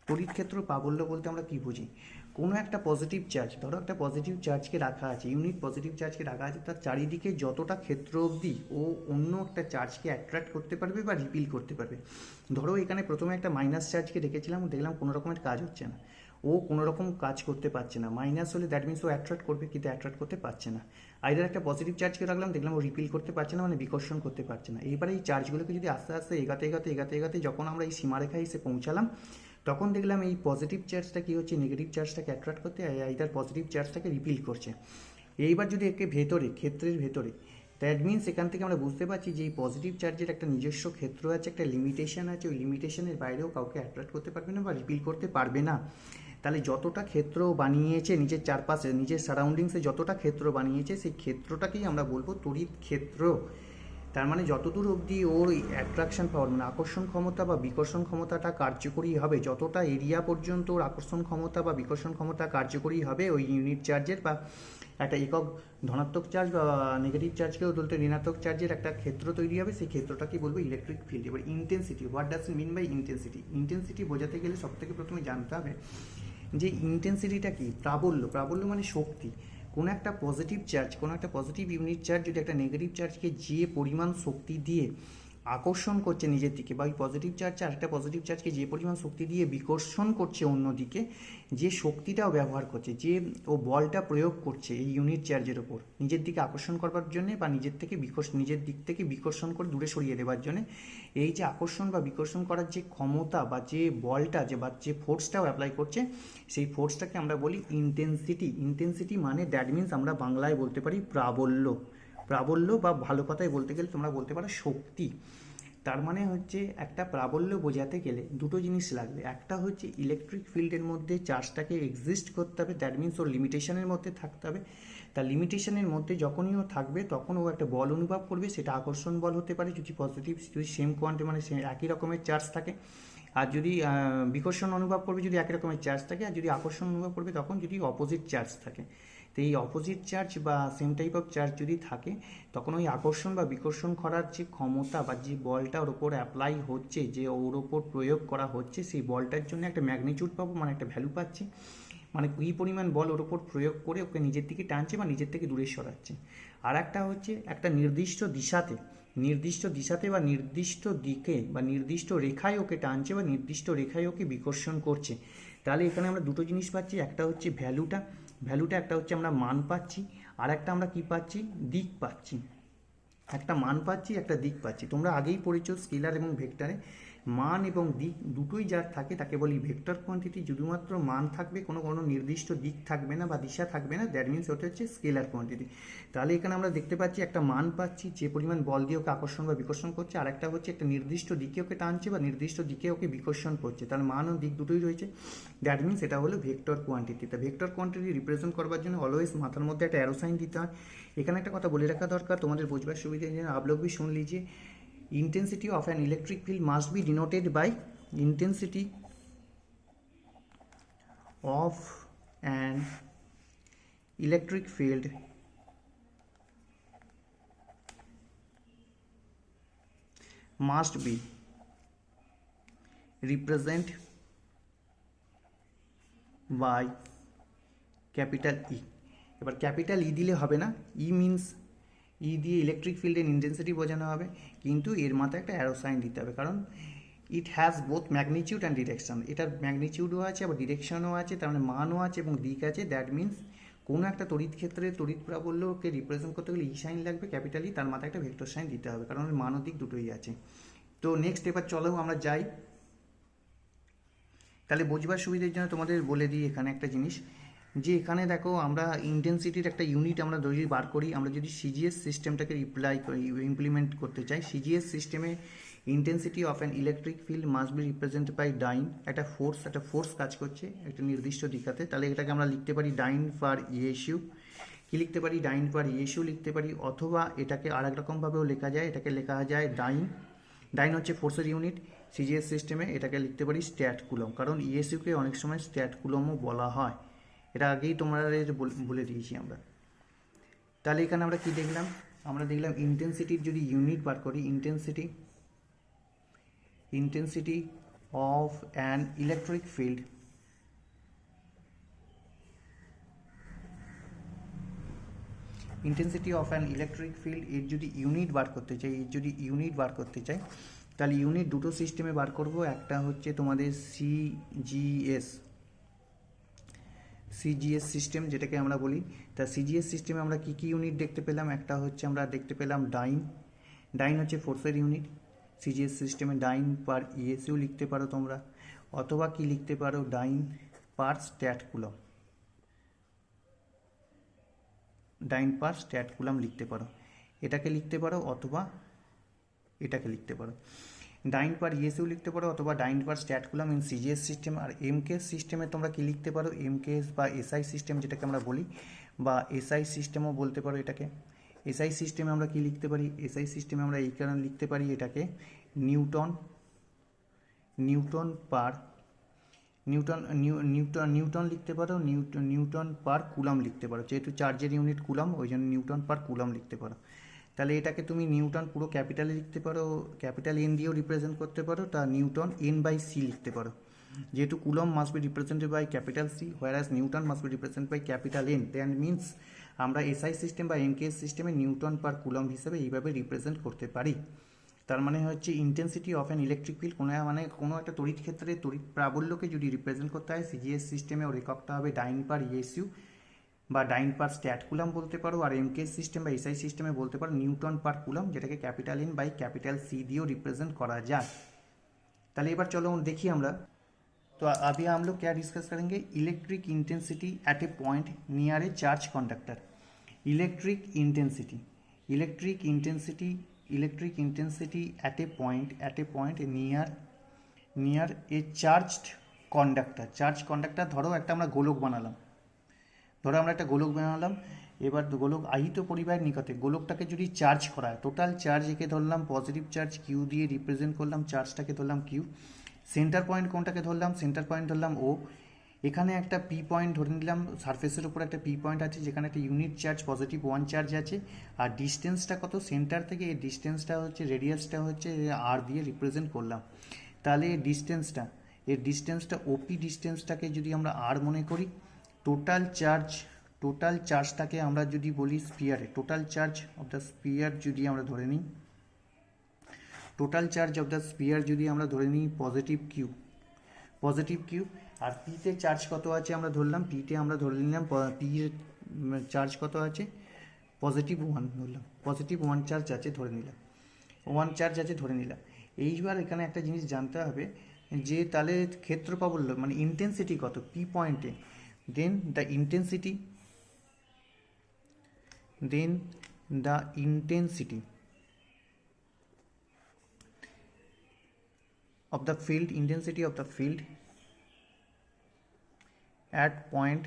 তড়িৎ ক্ষেত্র প্রাবল্য বলতে আমরা কি বুঝি, কোনো একটা পজিটিভ চার্জ, ধরো একটা পজিটিভ চার্জকে রাখা আছে, ইউনিট পজিটিভ চার্জকে রাখা আছে, তার চারিদিকে যতটা ক্ষেত্র অবধি ও অন্য একটা চার্জকে অ্যাট্রাক্ট করতে পারবে বা রিপিল করতে পারবে। ধরো এখানে প্রথমে একটা মাইনাস চার্জকে রেখেছিলাম, দেখলাম কোনো রকমের কাজ হচ্ছে না, ও কোনো রকম কাজ করতে পারছে না। মাইনাস হলে দ্যাট মিনস ও অ্যাট্রাক্ট করবে, কিন্তু অ্যাট্রাক্ট করতে পারছে না। আইদার একটা পজিটিভ চার্জকে রাখলাম, দেখলাম ও রিপিল করতে পারছে না, মানে বিকর্ষণ করতে পারছে না। এইবারে এই চার্জগুলোকে যদি আস্তে আস্তে এগাতে যখন আমরা এই সীমারেখায় এসে পৌঁছালাম, তখন দেখলাম এই পজিটিভ চার্জটা কী হচ্ছে, নেগেটিভ চার্জটাকে অ্যাট্রাক্ট করতে, আইদার পজিটিভ চার্জটাকে রিপিল করছে। এইবার যদি একে ভেতরে, ক্ষেত্রের ভেতরে, দ্যাট মিনস এখান থেকে আমরা বুঝতে পারছি যে এই পজিটিভ চার্জের একটা নিজস্ব ক্ষেত্র আছে, একটা লিমিটেশন আছে, ওই লিমিটেশনের বাইরেও কাউকে অ্যাট্রাক্ট করতে পারবে না বা রিপিল করতে পারবে না। তাহলে যতটা ক্ষেত্র বানিয়েছে নিজের চারপাশে, নিজের সারাউন্ডিংসে যতটা ক্ষেত্র বানিয়েছে, সেই ক্ষেত্রটাকেই আমরা বলবো তড়িৎ ক্ষেত্র। তার মানে যতদূর অবধি ওর অ্যাট্রাকশন পাওয়ার মানে আকর্ষণ ক্ষমতা বা বিকর্ষণ ক্ষমতাটা কার্যকরী হবে, যতটা এরিয়া পর্যন্ত ওর আকর্ষণ ক্ষমতা বা বিকর্ষণ ক্ষমতা কার্যকরী হবে ওই ইউনিট চার্জের, বা একটা একক ধনাত্মক চার্জ বা নেগেটিভ চার্জকেও বলতে ঋণাত্মক চার্জের একটা ক্ষেত্র তৈরি হবে, সেই ক্ষেত্রটাকে বলবো ইলেকট্রিক ফিল্ড। এবার intensity, what does it mean by intensity? Intensity বোঝাতে গেলে সবথেকে প্রথমে জানতে হবে যে ইন্টেন্সিটিটা কি। প্রাবল্য মানে শক্তি। কোনো একটা পজিটিভ চার্জ, কোনো একটা পজিটিভ ইউনিট চার্জ যদি একটা নেগেটিভ চার্জকে যে পরিমাণ শক্তি দিয়ে আকর্ষণ করছে নিজের দিকে, বা ওই পজিটিভ চার্জ আরেকটা পজিটিভ চার্জকে যে পরিমাণ শক্তি দিয়ে বিকর্ষণ করছে অন্যদিকে, যে শক্তিটাও ব্যবহার করছে, যে ও বলটা প্রয়োগ করছে এই ইউনিট চার্জের ওপর নিজের দিকে আকর্ষণ করবার জন্যে বা নিজের দিক থেকে বিকর্ষণ করে দূরে সরিয়ে দেওয়ার জন্যে, এই যে আকর্ষণ বা বিকর্ষণ করার যে ক্ষমতা বা যে বলটা যে ফোর্সটাও অ্যাপ্লাই করছে, সেই ফোর্সটাকে আমরা বলি ইন্টেন্সিটি। ইন্টেন্সিটি মানে দ্যাট মিনস আমরা বাংলায় বলতে পারি প্রাবল্য বা ভালো কথায় বলতে গেলে তোমরা বলতে পারো শক্তি। তার মানে হচ্ছে একটা প্রাবল্য বোঝাতে গেলে দুটো জিনিস লাগবে। একটা হচ্ছে ইলেকট্রিক ফিল্ডের মধ্যে চার্জটাকে এক্সিস্ট করতে হবে, দ্যাট মিনস ওর লিমিটেশনের মধ্যে থাকতে হবে। তার লিমিটেশনের মধ্যে যখনই ও থাকবে তখন ও একটা বল অনুভব করবে, সেটা আকর্ষণ বল হতে পারে যদি পজিটিভ, যদি সেম কোয়ান্টিটি মানে একই রকমের চার্জ থাকে, আর যদি বিকর্ষণ অনুভব করবে যদি একই রকমের চার্জ থাকে, আর যদি আকর্ষণ অনুভব করবে তখন যদি অপোজিট চার্জ থাকে। তো এই অপোজিট চার্জ বা সেম টাইপ অফ চার্জ যদি থাকে তখন ওই আকর্ষণ বা বিকর্ষণ করার যে ক্ষমতা বা যে বলটা ওর ওপর অ্যাপ্লাই হচ্ছে, যে ওর ওপর প্রয়োগ করা হচ্ছে, সেই বলটার জন্য একটা ম্যাগনিটিউড পাবো, মানে একটা ভ্যালু পাচ্ছি, মানে কী পরিমাণ বল ওর ওপর প্রয়োগ করে ওকে নিজের দিকে টানছে বা নিজের থেকে দূরে সরাচ্ছে। আর একটা হচ্ছে একটা নির্দিষ্ট দিশাতে বা নির্দিষ্ট দিকে বা নির্দিষ্ট রেখায় ওকে টানছে বা নির্দিষ্ট রেখায় ওকে বিকর্ষণ করছে। তাহলে এখানে আমরা দুটো জিনিস পাচ্ছি, একটা হচ্ছে ভ্যালুটা, একটা হচ্ছে আমরা মান পাচ্ছি, আর একটা আমরা কি পাচ্ছি, দিক পাচ্ছি। একটা মান পাচ্ছি, একটা দিক পাচ্ছি। তোমরা আগেই পড়েছো স্কেলার এবং ভেক্টরে মান এবং দিক দুটোই যার থাকে তাকে বলি ভেক্টর কোয়ান্টিটি। শুধুমাত্র মান থাকবে, কোনো নির্দিষ্ট দিক থাকবে না বা দিশা থাকবে না, দ্যাট মিনস ওটা হচ্ছে স্কেলার কোয়ান্টিটি। তাহলে এখানে আমরা দেখতে পাচ্ছি একটা মান পাচ্ছি যে পরিমাণ বল দিয়ে ওকে আকর্ষণ বা বিকর্ষণ করছে, আর একটা হচ্ছে একটা নির্দিষ্ট দিকে ওকে টানছে বা নির্দিষ্ট দিকে ওকে বিকর্ষণ করছে। তাহলে মান ও দিক দুটোই রয়েছে, দ্যাট মিনস এটা হলো ভেক্টর কোয়ান্টিটি। তা ভেক্টর কোয়ান্টিটি রিপ্রেজেন্ট করবার জন্য অলওয়েজ মাথার মধ্যে একটা অ্যারো সাইন দিতে হয়। এখানে একটা কথা বলে রাখা দরকার তোমাদের বোঝবার সুবিধার জন্য, आप लोग भी सुन लीजिए। Intensity of an electric field must be denoted by intensity of an electric field must be represented by capital E। এবার ক্যাপিটাল ই দিলে হবে না, ই মিনস ই দিয়ে ইলেকট্রিক ফিল্ডের ইন্টেন্সিটি বোঝানো হবে, কিন্তু এর মাথায় একটা অ্যারো সাইন দিতে হবে, কারণ it has both magnitude and direction. এটার ম্যাগনিটিউডও আছে আবার ডিরেকশনও আছে, তার মানে মানও আছে এবং দিক আছে। দ্যাট মিনস কোনো একটা তড়িৎ ক্ষেত্রে তড়িৎ প্রাবল্যকে রিপ্রেজেন্ট করতে গেলে ই সাইন লাগবে ক্যাপিটালি, তার মাথায় একটা ভেক্টর সাইন দিতে হবে, কারণ ওর মান ও দিক দুটোই আছে। তো নেক্সট এবার চলো আমরা যাই। তাহলে বুঝবার সুবিধার জন্য তোমাদের বলে দিই এখানে একটা জিনিস, যে এখানে দেখো আমরা ইন্টেন্সিটির একটা ইউনিট আমরা যদি বার করি, আমরা যদি সিজিএস সিস্টেমটাকে ইমপ্লিমেন্ট করতে চাই, সিজিএস সিস্টেমে intensity of an electric field must be represent by dyne. একটা ফোর্স কাজ করছে একটা নির্দিষ্ট দিকাতে, তাহলে এটাকে আমরা লিখতে পারি ডাইন পার ইএসইউ। কি লিখতে পারি, ডাইন পার ইএসইউ লিখতে পারি, অথবা এটাকে আর এক রকমভাবেও লেখা যায়, এটাকে লেখা যায় ডাইন হচ্ছে ফোর্সের ইউনিট সিজিএস সিস্টেমে, এটাকে লিখতে পারি স্ট্যাট কুলম, কারণ ইএসইউকে অনেক সময় স্ট্যাট কুলমও বলা হয়, এটা আগেই তোমরা বলে দিয়েছি আমরা। তাহলে এখানে আমরা কি দেখলাম, আমরা দেখলাম ইন্টেন্সিটির যদি ইউনিট বার করি, intensity of an electric field এর যদি ইউনিট বার করতে চাই, তাহলে ইউনিট দুটো সিস্টেমে বার করব। একটা হচ্ছে তোমাদের সিজিএস সিস্টেম যেটাকে আমরা বলি। তা সিজিএস সিস্টেমে আমরা কি কি ইউনিট দেখতে পেলাম, একটা হচ্ছে আমরা দেখতে পেলাম ডাইন হচ্ছে ফোর্সের ইউনিট। সিজিএস সিস্টেমে ডাইন পার ইএসইউ লিখতে পারো তোমরা, অথবা কি লিখতে পারো ডাইন পার স্ট্যাট কুলম লিখতে পারো, এটাকে লিখতে পারো অথবা এটাকে লিখতে পারো। ডাইন পার ইএসইউ লিখতে পারো অথবা dyne per stat coulomb in CGS system. আর এমকেএস সিস্টেমে তোমরা কি লিখতে পারো, এমকেএস বা এসআই সিস্টেম যেটাকে আমরা বলি, বা এসআই সিস্টেমও বলতে পারো এটাকে। এসআই সিস্টেমে আমরা কি লিখতে পারি, এসআই সিস্টেমে আমরা এই কারণে লিখতে পারি এটাকে নিউটন লিখতে পারো, নিউটন পার কুলম লিখতে পারো, যেহেতু চার্জের ইউনিট কুলম ওই জন্য নিউটন পার কুলম লিখতে পারো। তাহলে এটাকে তুমি নিউটন পুরো ক্যাপিটালে লিখতে পারো, ক্যাপিটাল এন দিয়েও রিপ্রেজেন্ট করতে পারো, তা নিউটন এন বাই সি লিখতে পারো, যেহেতু coulomb must be represented by capital C whereas newton must be represent by capital N. That means আমরা এসআই সিস্টেম বা এমকেএস সিস্টেমে নিউটন পার কুলম হিসেবে এইভাবে রিপ্রেজেন্ট করতে পারি। তার মানে হচ্ছে intensity of an electric field কোনো একটা তড়িৎ ক্ষেত্রে তড়িৎ প্রাবল্যকে যদি রিপ্রেজেন্ট করতে হয় সিজিএস সিস্টেমে ওর এককটা হবে ডাইন পার ইএসইউ বা ডাইন পার স্ট্যাট কুলম বলতে পারো, আর এমকেএস সিস্টেম বা এসআই সিস্টেমে বলতে পারো নিউটন পার কুলম, যেটাকে capital N by capital C দিয়েও রিপ্রেজেন্ট করা যায়। তাহলে এবার চলো দেখি আমরা। तो अभी हम लोग क्या डिस्कस करेंगे, electric intensity at A point near A charge conductor. Electric intensity at A point near A charged conductor. धरो एक गोलक बनालाम, एबार गोलक আহিত परिबाहेर निकटे गोलकटाके जो चार्ज करा है, टोटाल चार्ज एके धरलाम पजिटिव चार्ज किউ दिए रिप्रेजेंट करलाम, चार्जटाके धरलाम किউ। सेंटर पॉइंट कोनटाके धरलाम, सेंटर पॉइंट धरलाम ओ। এখানে একটা পি পয়েন্ট ধরে নিলাম, সারফেসের উপর একটা পি পয়েন্ট আছে যেখানে একটা ইউনিট চার্জ পজিটিভ 1 চার্জ আছে, আর ডিস্টেন্সটা কত সেন্টার থেকে, এই ডিস্টেন্সটা হচ্ছে, রেডিয়াসটা হচ্ছে আর দিয়ে রিপ্রেজেন্ট করলাম। তাহলে এর ডিস্টেন্সটা ওপি ডিস্টেন্সটাকে যদি আমরা আর মনে করি, টোটাল চার্জটাকে আমরা যদি বলি স্পিয়ারে, total charge of the sphere যদি আমরা ধরে নিই, total charge of the sphere যদি আমরা ধরে নিই পজিটিভ কিউ, আর পিতে চার্জ কত আছে আমরা ধরলাম, পিতে আমরা ধরে নিলাম পি এর চার্জ কত আছে, পজিটিভ 1 ধরলাম, পজিটিভ 1 চার্জ আছে ধরে নিলাম। এইবার এখানে একটা জিনিস জানতে হবে যে তাহলে ক্ষেত্রফল মানে ইন্টেন্সিটি কত পি পয়েন্টে, then the intensity of the field, intensity of the field at point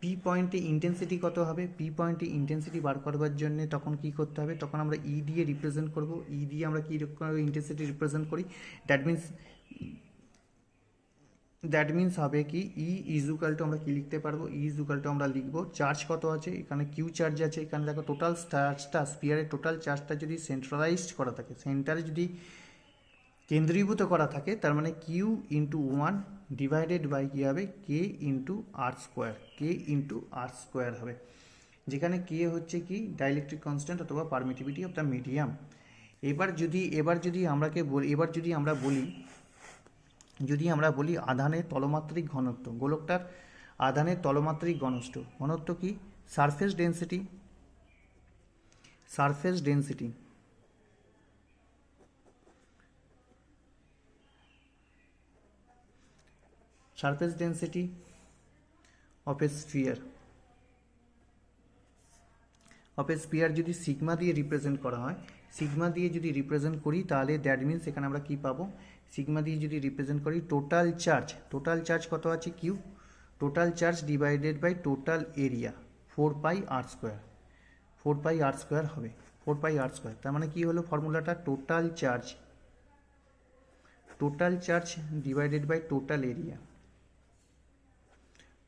P পয়েন্টে ইন্টেন্সিটি কত হবে, পি পয়েন্টে ইন্টেন্সিটি বার করবার জন্য তখন কি করতে হবে, তখন আমরা ই দিয়ে রিপ্রেজেন্ট করব, ই দিয়ে আমরা কি ইন্টেন্সিটি রিপ্রেজেন্ট করি, দ্যাট মিনস হবে কি ই ইজুকাল টু আমরা কি লিখতে পারবো, ই ইজুকাল টু আমরা লিখবো চার্জ কত আছে, এখানে কিউ চার্জ আছে, এখানে দেখো টোটাল চার্জটা স্পিয়ারের টোটাল চার্জটা যদি সেন্ট্রালাইজড করা থাকে, সেন্টারে যদি কেন্দ্রীভূত করা থাকে, তার মানে কিউ ইন্টু 1 ডিভাইডেড বাই কী হবে, কে ইন্টু আর স্কোয়ার হবে, যেখানে কে হচ্ছে কি ডাইইলেকট্রিক কনস্ট্যান্ট অথবা পারমিটিভিটি অফ দ্য মিডিয়াম। এবার যদি আমরা বলি আধানের তলমাত্রিক ঘনত্ব, গোলকটার আধানের তলমাত্রিক ঘনত্ব কি, surface density of a sphere যদি সিগমা দিয়ে রিপ্রেজেন্ট করা হয়, সিগমা দিয়ে যদি রিপ্রেজেন্ট করি তাহলে দ্যাট মিনস এখানে আমরা কি পাবো, সিগমা দিয়ে যদি রিপ্রেজেন্ট করি টোটাল চার্জ কত আছে Q, total charge divided by total area 4 pi R square হবে, তার মানে কি হলো ফর্মুলাটা, total charge divided by total area,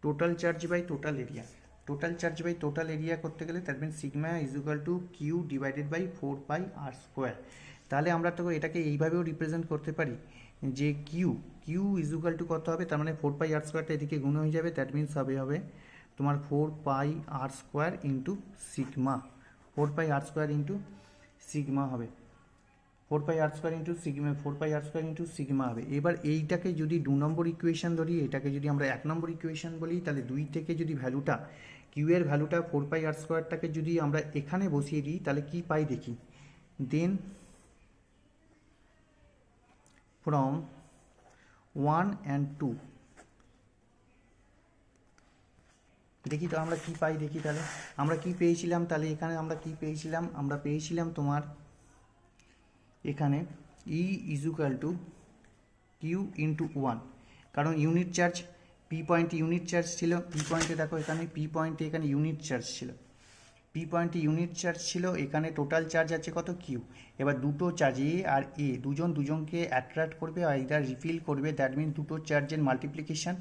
total charge by total area করতে গেলে that means sigma is equal to Q divided by 4 pi R square. তাহলে আমরা তো এটাকে এইভাবেও রিপ্রেজেন্ট করতে পারি যে কিউ ইজ ইকুয়াল টু কত হবে, তার মানে 4 পাই আর স্কোয়ারটা এদিকে গুণ হয়ে যাবে, দ্যাট মিনস হবে তোমার 4 pi R square into sigma, 4 pi R square into sigma হবে, 4 pi R square into sigma হবে। এবার এইটাকে যদি 2 নম্বর ইকুয়েশন ধরি, এটাকে যদি আমরা 1 নম্বর ইকুয়েশন বলি, তাহলে 2 থেকে যদি ভ্যালুটা কিউ এর ভ্যালুটা 4 পাই আর স্কোয়ারটাকে যদি আমরা এখানে বসিয়ে দিই তাহলে কি পাই দেখি, দেন ফ্রম 1 and 2 দেখি তো আমরা কি পাই, দেখি তাহলে আমরা কি পেয়েছিলাম, তাহলে এখানে আমরা কি পেয়েছিলাম, তোমার এখানে ই ইজুকাল টু কিউ ইন্টু 1, কারণ ইউনিট চার্জ পি পয়েন্টে ইউনিট চার্জ ছিল, পি পয়েন্টে দেখো এখানে এখানে ইউনিট চার্জ ছিল, এখানে টোটাল চার্জ আছে কত কিউ। এবার দুটো চার্জ এ আর এ দুজনকে অ্যাট্রাক্ট করবে আর এটা রিফিল করবে, দ্যাট মিন দুটো চার্জের মাল্টিপ্লিকেশন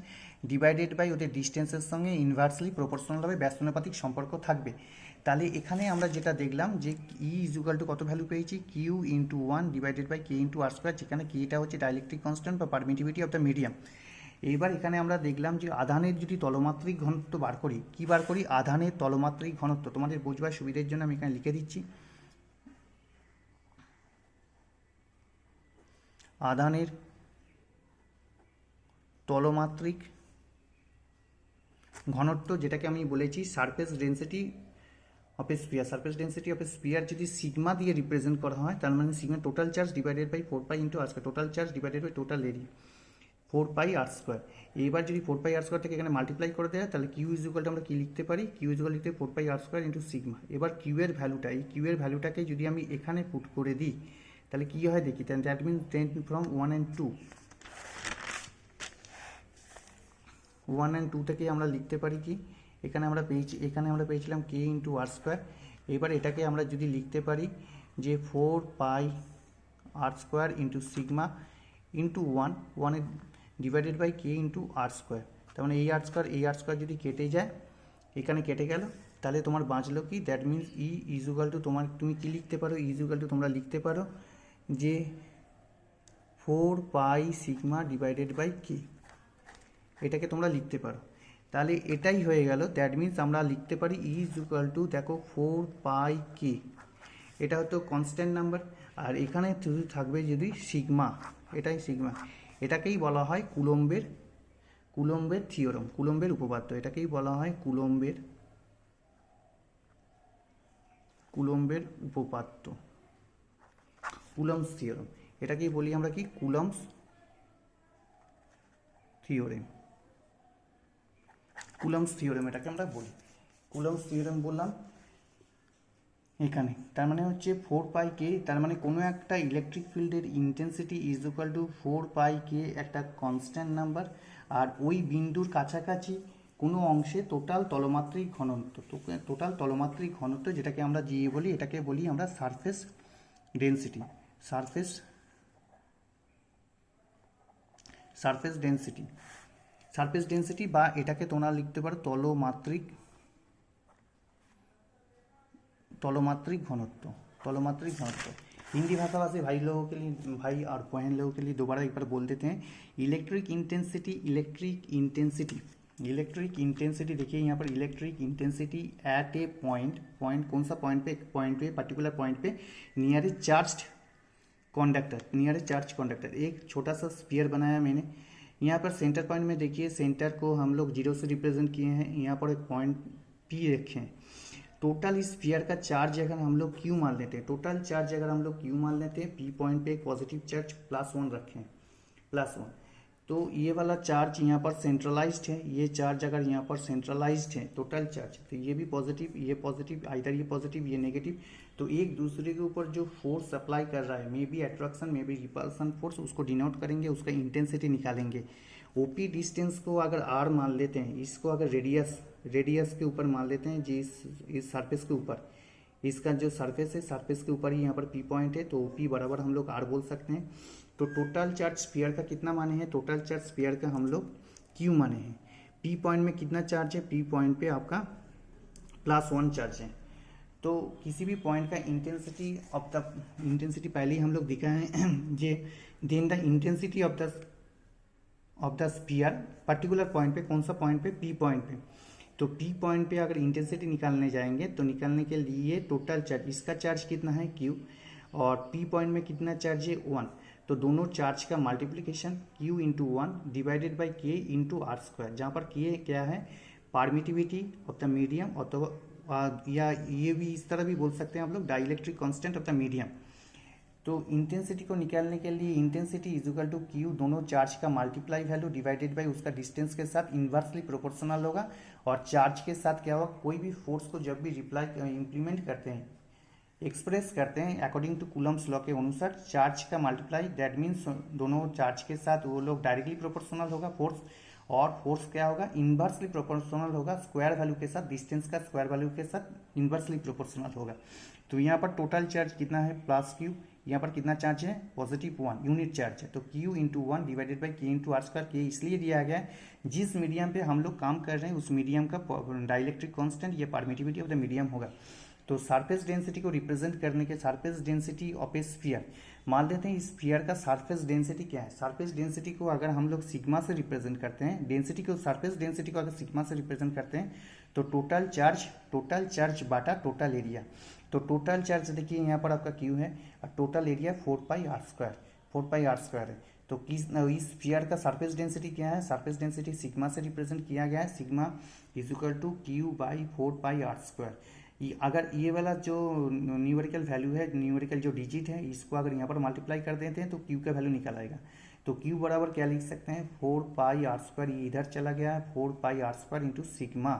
ডিভাইডেড বাই ওদের ডিস্টেন্সের সঙ্গে ইনভার্সলি প্রপোর্শনালভাবে ব্যস্তানুপাতিক সম্পর্ক থাকবে। তাহলে এখানে আমরা যেটা দেখলাম যে ই ইজুকাল টু কত ভ্যালু পেয়েছি, Q into 1 divided by K into R square, যেখানে কেটা হচ্ছে ডাইইলেকট্রিক কনস্ট্যান্ট বা পারমিটিভিটি অফ দ্য মিডিয়াম। এইবার এখানে আমরা দেখলাম যে আধানের যদি তলমাত্রিক ঘনত্ব বার করি, আধানের তলমাত্রিক ঘনত্ব, তোমাদের বোঝবার সুবিধার জন্য আমি এখানে লিখে দিচ্ছি, আধানের তলমাত্রিক ঘনত্ব, যেটাকে আমি বলেছি surface density of a sphere, যদি সিগমা দিয়ে রিপ্রেজেন্ট করা হয়, তার মানে sigma total charge divided by 4 pi into R square, total charge divided by total area 4 pi R square. এইবার যদি 4 পাই আর স্কোয়ার থেকে এখানে মাল্টিপ্লাই করে দেয়, তাহলে কিউ ইজুকালটা আমরা কি লিখতে পারি, কিউ ইজুকাল লিখতে 4 pi R square into sigma. এবার কিউ এর ভ্যালুটাকে যদি আমি এখানে পুট করে দিই তাহলে কী হয় দেখি, দ্যাট মিনস ফ্রম 1 and 2 থেকে আমরা লিখতে পারি কি, এখানে আমরা পেয়েছিলাম কে ইন্টু আর স্কোয়ার। এবার এটাকে আমরা যদি লিখতে পারি যে 4 pi R square into sigma into 1 এর divided by K into R square. তার মানে এই আর স্কোয়ার যদি কেটে যায়, এখানে কেটে গেল, তাহলে তোমার বাঁচলো কি, that means E equal to তোমার, তুমি কি লিখতে পারো, ইজুগাল টু তোমরা লিখতে পারো যে 4 পাই সিগমা ডিভাইডেড বাই কে, এটাকে তোমরা লিখতে পারো। তাহলে এটাই হয়ে গেল, দ্যাট মিনস আমরা লিখতে পারি ইজুগাল টু, দেখো 4 পাই কে, এটা হতো কনস্ট্যান্ট নাম্বার, আর এখানে শুধু থাকবে যদি সিগমা, এটাই সিগমা, এটাকেই বলা হয় কুলম্বের থিওরাম, কুলম্বের উপপাদ্য, এটাকেই বলা হয় কুলম্বের উপপাদ্য, কুলম্বস থিওরাম, এটাকেই বলি আমরা কি, কুলম্বস থিওরেম, এটাকে আমরা বলি কুলম্বস থিওরেম বললাম এখানে। তার মানে হচ্ছে 4 পাই কে, তার মানে কোনো একটা ইলেকট্রিক ফিল্ডের ইন্টেন্সিটি ইজ ইকুয়াল টু 4 পাই কে, একটা কনস্ট্যান্ট নাম্বার, আর ওই বিন্দুর কাছাকাছি কোনো অংশে টোটাল তলমাত্রিক ঘনত্ব, যেটাকে আমরা জি বলি, এটাকে বলি আমরা সারফেস ডেন্সিটি, সারফেস ডেন্সিটি, বা এটাকে তোমরা লিখতে পারো तलोमात्रिक घनत्व। हिंदी भाषाभाषी भाई और बहन लोगों के लिए दोबारा एक बार बोल देते हैं। इलेक्ट्रिक इंटेंसिटी देखिए यहाँ पर, electric intensity at A point कौन सा पॉइंट पे, पर्टिकुलर पॉइंट पे नियर ए चार्ज कंडक्टर, एक छोटा सा स्फीयर बनाया मैंने, यहाँ पर सेंटर पॉइंट में देखिए, सेंटर को हम लोग 0 से रिप्रेजेंट किए हैं, यहाँ पर एक पॉइंट पी रखे हैं। टोटल इस स्फीयर का चार्ज अगर हम लोग क्यू मान लेते हैं, पी पॉइंट पे एक पॉजिटिव चार्ज +1 रखें, +1, तो ये वाला चार्ज यहाँ पर सेंट्रलाइज्ड है, ये चार्ज अगर यहाँ पर सेंट्रलाइज्ड है टोटल चार्ज, तो ये भी पॉजिटिव, ये पॉजिटिव, आइदर ये पॉजिटिव ये नेगेटिव, तो एक दूसरे के ऊपर जो फोर्स अप्लाई कर रहा है, may be attraction may be repulsion force, उसको डिनोट करेंगे, उसका इंटेंसिटी निकालेंगे। ओपी डिस्टेंस को अगर आर मान लेते हैं, इसको अगर रेडियस के ऊपर मान लेते हैं, इस सरफेस के ऊपर, इसका जो सरफेस है, सरफेस के ऊपर ही यहाँ पर पी पॉइंट है, तो ओपी बराबर हम लोग आर बोल सकते हैं। तो टोटल चार्ज स्फीयर का कितना माने हैं, टोटल चार्ज स्फीयर का हम लोग क्यू माने हैं। पी पॉइंट में कितना चार्ज है, पी पॉइंट पे आपका +1 चार्ज है। तो किसी भी पॉइंट का इंटेंसिटी पहले ही हम लोग दिखा है जे, then the intensity of the sphere particular point पे, कौन सा पॉइंट पे, पी पॉइंट पे। तो पी पॉइंट पे अगर इंटेंसिटी निकालने जाएंगे, तो निकालने के लिए टोटल चार्ज, इसका चार्ज कितना है Q, और पी पॉइंट में कितना चार्ज है 1, तो दोनों चार्ज का multiplication Q into 1 divided by K into R square, जहाँ पर K क्या है, परमिटिविटी ऑफ द मीडियम, या ये भी इस तरह भी बोल सकते हैं आप लोग, dielectric constant of the medium. तो इंटेंसिटी को निकालने के लिए intensity is equal to Q, दोनों चार्ज का मल्टीप्लाई वैल्यू डिवाइडेड बाई उसका डिस्टेंस के साथ इन्वर्सली प्रोपोर्शनल होगा, और चार्ज के साथ क्या होगा, कोई भी फोर्स को जब भी इम्प्लीमेंट करते हैं, एक्सप्रेस करते हैं अकॉर्डिंग टू कूलम्ब्स लॉ के अनुसार, चार्ज का मल्टीप्लाई, दैट मीन्स दोनों चार्ज के साथ वो लोग डायरेक्टली प्रोपोर्शनल होगा फोर्स, और फोर्स क्या होगा, इन्वर्सली प्रोपोर्शनल होगा, स्क्वायर वैल्यू के साथ, डिस्टेंस का स्क्वायर वैल्यू के साथ इन्वर्सली प्रोपोर्शनल होगा। तो यहाँ पर टोटल चार्ज कितना है, +Q, यहाँ पर कितना चार्ज है, +1 यूनिट चार्ज है, तो Q into 1 divided by K into R square. K इसलिए दिया गया है, जिस मीडियम पे हम लोग काम कर रहे हैं उस मीडियम का डाइलेक्ट्रिक कांस्टेंट या परमिटिविटी ऑफ द मीडियम होगा। तो सरफेस डेंसिटी को रिप्रेजेंट करने के, surface density of A sphere, मान लेते हैं इस स्फीयर का सरफेस डेंसिटी क्या है। सरफेस डेंसिटी को अगर हम लोग सिग्मा से रिप्रेजेंट करते हैं, डेंसिटी को, सरफेस डेंसिटी को अगर सिग्मा से रिप्रेजेंट करते हैं, तो टोटल चार्ज बाटा टोटल एरिया। तो टोटल चार्ज देखिए यहाँ पर आपका Q है, और total area 4 pi R square है। तो इस स्फीयर का सरफेस डेंसिटी क्या है, सरफेस डेंसिटी सिग्मा से रिप्रेजेंट किया गया है, sigma is equal to Q by 4 pi R square. अगर ये वाला जो न्यूमेरिकल वैल्यू है, न्यूमेरिकल जो डिजिट है, इसको अगर यहाँ पर मल्टीप्लाई कर देते हैं तो Q का वैल्यू निकल आएगा। तो Q बराबर क्या लिख सकते हैं, 4 पाई आर स्क्वायर, ये इधर चला गया है, 4 pi R square into sigma.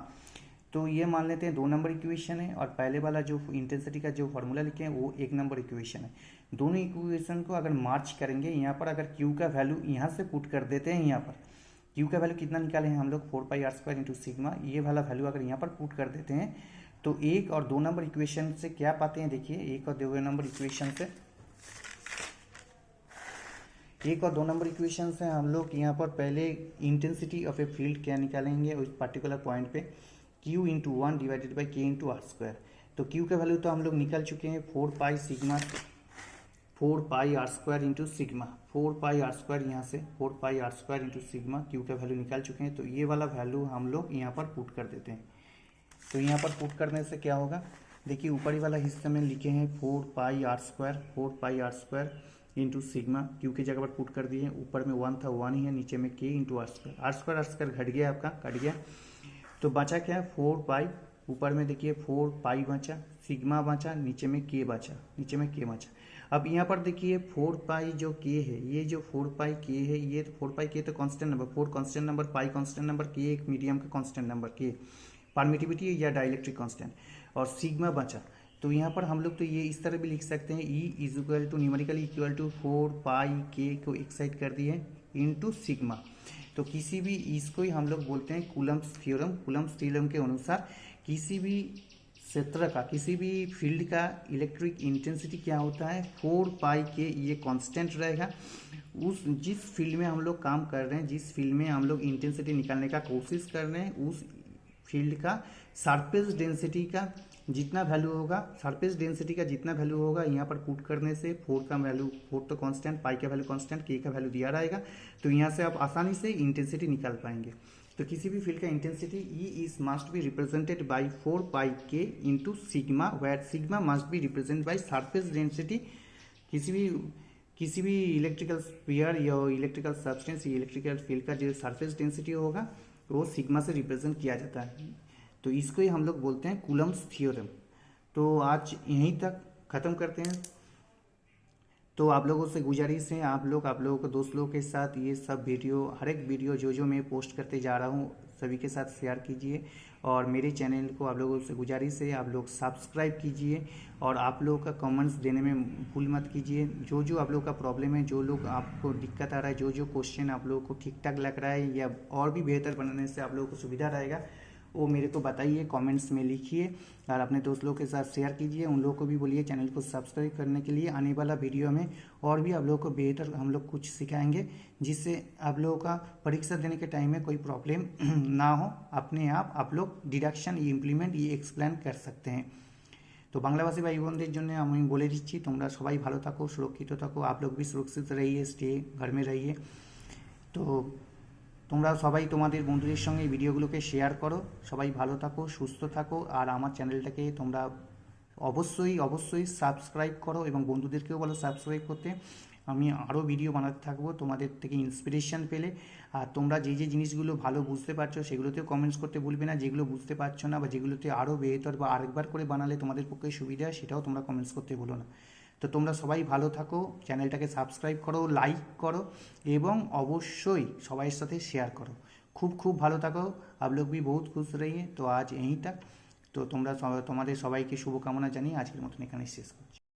तो ये मान लेते हैं 2 नंबर इक्वेशन है, और पहले वाला जो इंटेंसिटी का जो फॉर्मूला लिखे हैं वो 1 नंबर इक्वेशन है। दोनों इक्वेशन को अगर मार्च करेंगे, यहाँ पर अगर Q का वैल्यू यहाँ से पुट कर देते हैं, यहाँ पर Q का वैल्यू कितना निकाले हैं हम लोग, 4 pi R square into sigma, ये वाला वैल्यू अगर यहाँ पर पुट कर देते हैं, तो 1 और 2 नंबर इक्वेशन से क्या पाते हैं, देखिए 1 और 2 नंबर इक्वेशन से 1 और 2 नंबर इक्वेशन से हम लोग यहाँ पर पहले इंटेंसिटी ऑफ ए फील्ड क्या निकालेंगे उस पर्टिकुलर पॉइंट पे, Q into 1 divided by K into R square. तो Q का वैल्यू तो हम लोग निकल चुके हैं 4 pi sigma 4 pi R square into sigma, 4 pi R square यहाँ से 4 pi R square into sigma Q का वैल्यू निकाल चुके हैं। तो ये वाला वैल्यू हम लोग यहाँ पर पुट कर देते हैं। तो यहाँ पर पुट करने से क्या होगा, देखिए ऊपरी वाला हिस्से में लिखे हैं 4 pi R square into sigma, Q की जगह पर पुट कर दिए। ऊपर में 1 था 1 ही है, नीचे में K इंटू आर स्क्वायर घट गया आपका, कट गया। तो बचा क्या है 4 पाई, ऊपर में देखिए 4 पाई बचा, सिग्मा बचा, नीचे में K बचा। अब यहाँ पर देखिए 4 पाई जो K है, ये जो 4 पाई K है, ये 4 पाई K तो कांस्टेंट नंबर, 4 कांस्टेंट नंबर, पाई कांस्टेंट नंबर, K एक मीडियम का कांस्टेंट नंबर, K परमिटिविटी या डाइलेक्ट्रिक कांस्टेंट, और सिग्मा बचा। तो यहाँ पर हम लोग तो ये इस तरह भी लिख सकते हैं, E is equal to numerically equal to 4 pi K को एक साइड कर दिए इंटू सिग्मा। तो किसी भी इसको ही हम लोग बोलते हैं कूलम्ब्स थ्योरम के अनुसार किसी भी क्षेत्र का, किसी भी फील्ड का इलेक्ट्रिक इंटेंसिटी क्या होता है 4 पाई K, ये कांस्टेंट रहेगा। उस जिस फील्ड में हम लोग काम कर रहे हैं, जिस फील्ड में हम लोग इंटेंसिटी निकालने का कोशिश कर रहे हैं, उस फील्ड का सरफेस डेंसिटी का जितना वैल्यू होगा, यहाँ पर पुट करने से 4 का वैल्यू, 4 तो कांस्टेंट, पाई का वैल्यू कांस्टेंट, K का वैल्यू दिया रहेगा। तो यहाँ से आप आसानी से इंटेंसिटी निकाल पाएंगे। तो किसी भी फील्ड का intensity E is must be represented by 4 pi K into sigma, where sigma must be represented by surface density. किसी भी इलेक्ट्रिकल स्फीयर या इलेक्ट्रिकल सब्सटेंस, इलेक्ट्रिकल फील्ड का जो सरफेस डेंसिटी होगा वो सिग्मा से रिप्रेजेंट किया जाता है। तो इसको ही हम लोग बोलते हैं कूलम्ब्स थ्योरम। तो आज यहीं तक ख़त्म करते हैं। तो आप लोगों से गुजारिश है, आप लोगों को दोस्त लोगों के साथ ये सब वीडियो, हर एक वीडियो जो मैं पोस्ट करते जा रहा हूँ सभी के साथ शेयर कीजिए। और मेरे चैनल को आप लोगों से गुजारिश है, आप लोग सब्सक्राइब कीजिए और आप लोगों का कमेंट्स देने में भूल मत कीजिए। जो आप लोगों का प्रॉब्लम है, जो लोग आपको दिक्कत आ रहा है, जो क्वेश्चन आप लोगों को ठीक ठाक लग रहा है या और भी बेहतर बनाने से आप लोगों को सुविधा रहेगा, वो मेरे को बताइए, कमेंट्स में लिखिए और अपने दोस्त लोगों के साथ शेयर कीजिए। उन लोगों को भी बोलिए चैनल को सब्सक्राइब करने के लिए। आने वाला वीडियो में और भी आप लोगों को बेहतर हम लोग कुछ सिखाएंगे, जिससे आप लोगों का परीक्षा देने के टाइम में कोई प्रॉब्लम ना हो। अपने आप लोग डिडक्शन, ये इम्प्लीमेंट, ये एक्सप्लेन कर सकते हैं। तो बांग्लाभाषी भाई বোनদের জন্য আমি বলে দিচ্ছি, তোমরা সবাই ভালো থাকো, সুরক্ষিত থাকো, आप लोग भी सुरक्षित रहिए, स्टे घर में रहिए। তো তোমরা সবাই তোমাদের বন্ধুদের সঙ্গে এই ভিডিওগুলোকে শেয়ার করো। সবাই ভালো থাকো, সুস্থ থাকো, আর আমার চ্যানেলটাকে তোমরা অবশ্যই সাবস্ক্রাইব করো এবং বন্ধুদেরকেও বলো সাবস্ক্রাইব করতে। আমি আরও ভিডিও বানাতে থাকবো তোমাদের থেকে ইন্সপিরেশন পেলে। আর তোমরা যে জিনিসগুলো ভালো বুঝতে পারছো সেগুলোতেও কমেন্টস করতে ভুলবে না, যেগুলো বুঝতে পারছো না বা যেগুলোতে আরও বেহতর বা আরেকবার করে বানালে তোমাদের পক্ষে সুবিধা, সেটাও তোমরা কমেন্টস করতে ভুলো না। তো তোমরা সবাই ভালো থাকো, চ্যানেলটাকে সাবস্ক্রাইব করো, লাইক করো এবং অবশ্যই সবাইয়ের সাথে শেয়ার করো। খুব ভালো থাকো, आप लोग भी बहुत खुश रहिए। তো আজ यहीं तक। তো তোমাদের সবাইকে শুভকামনা জানিয়ে আজকের মতন এখানে শেষ করছি।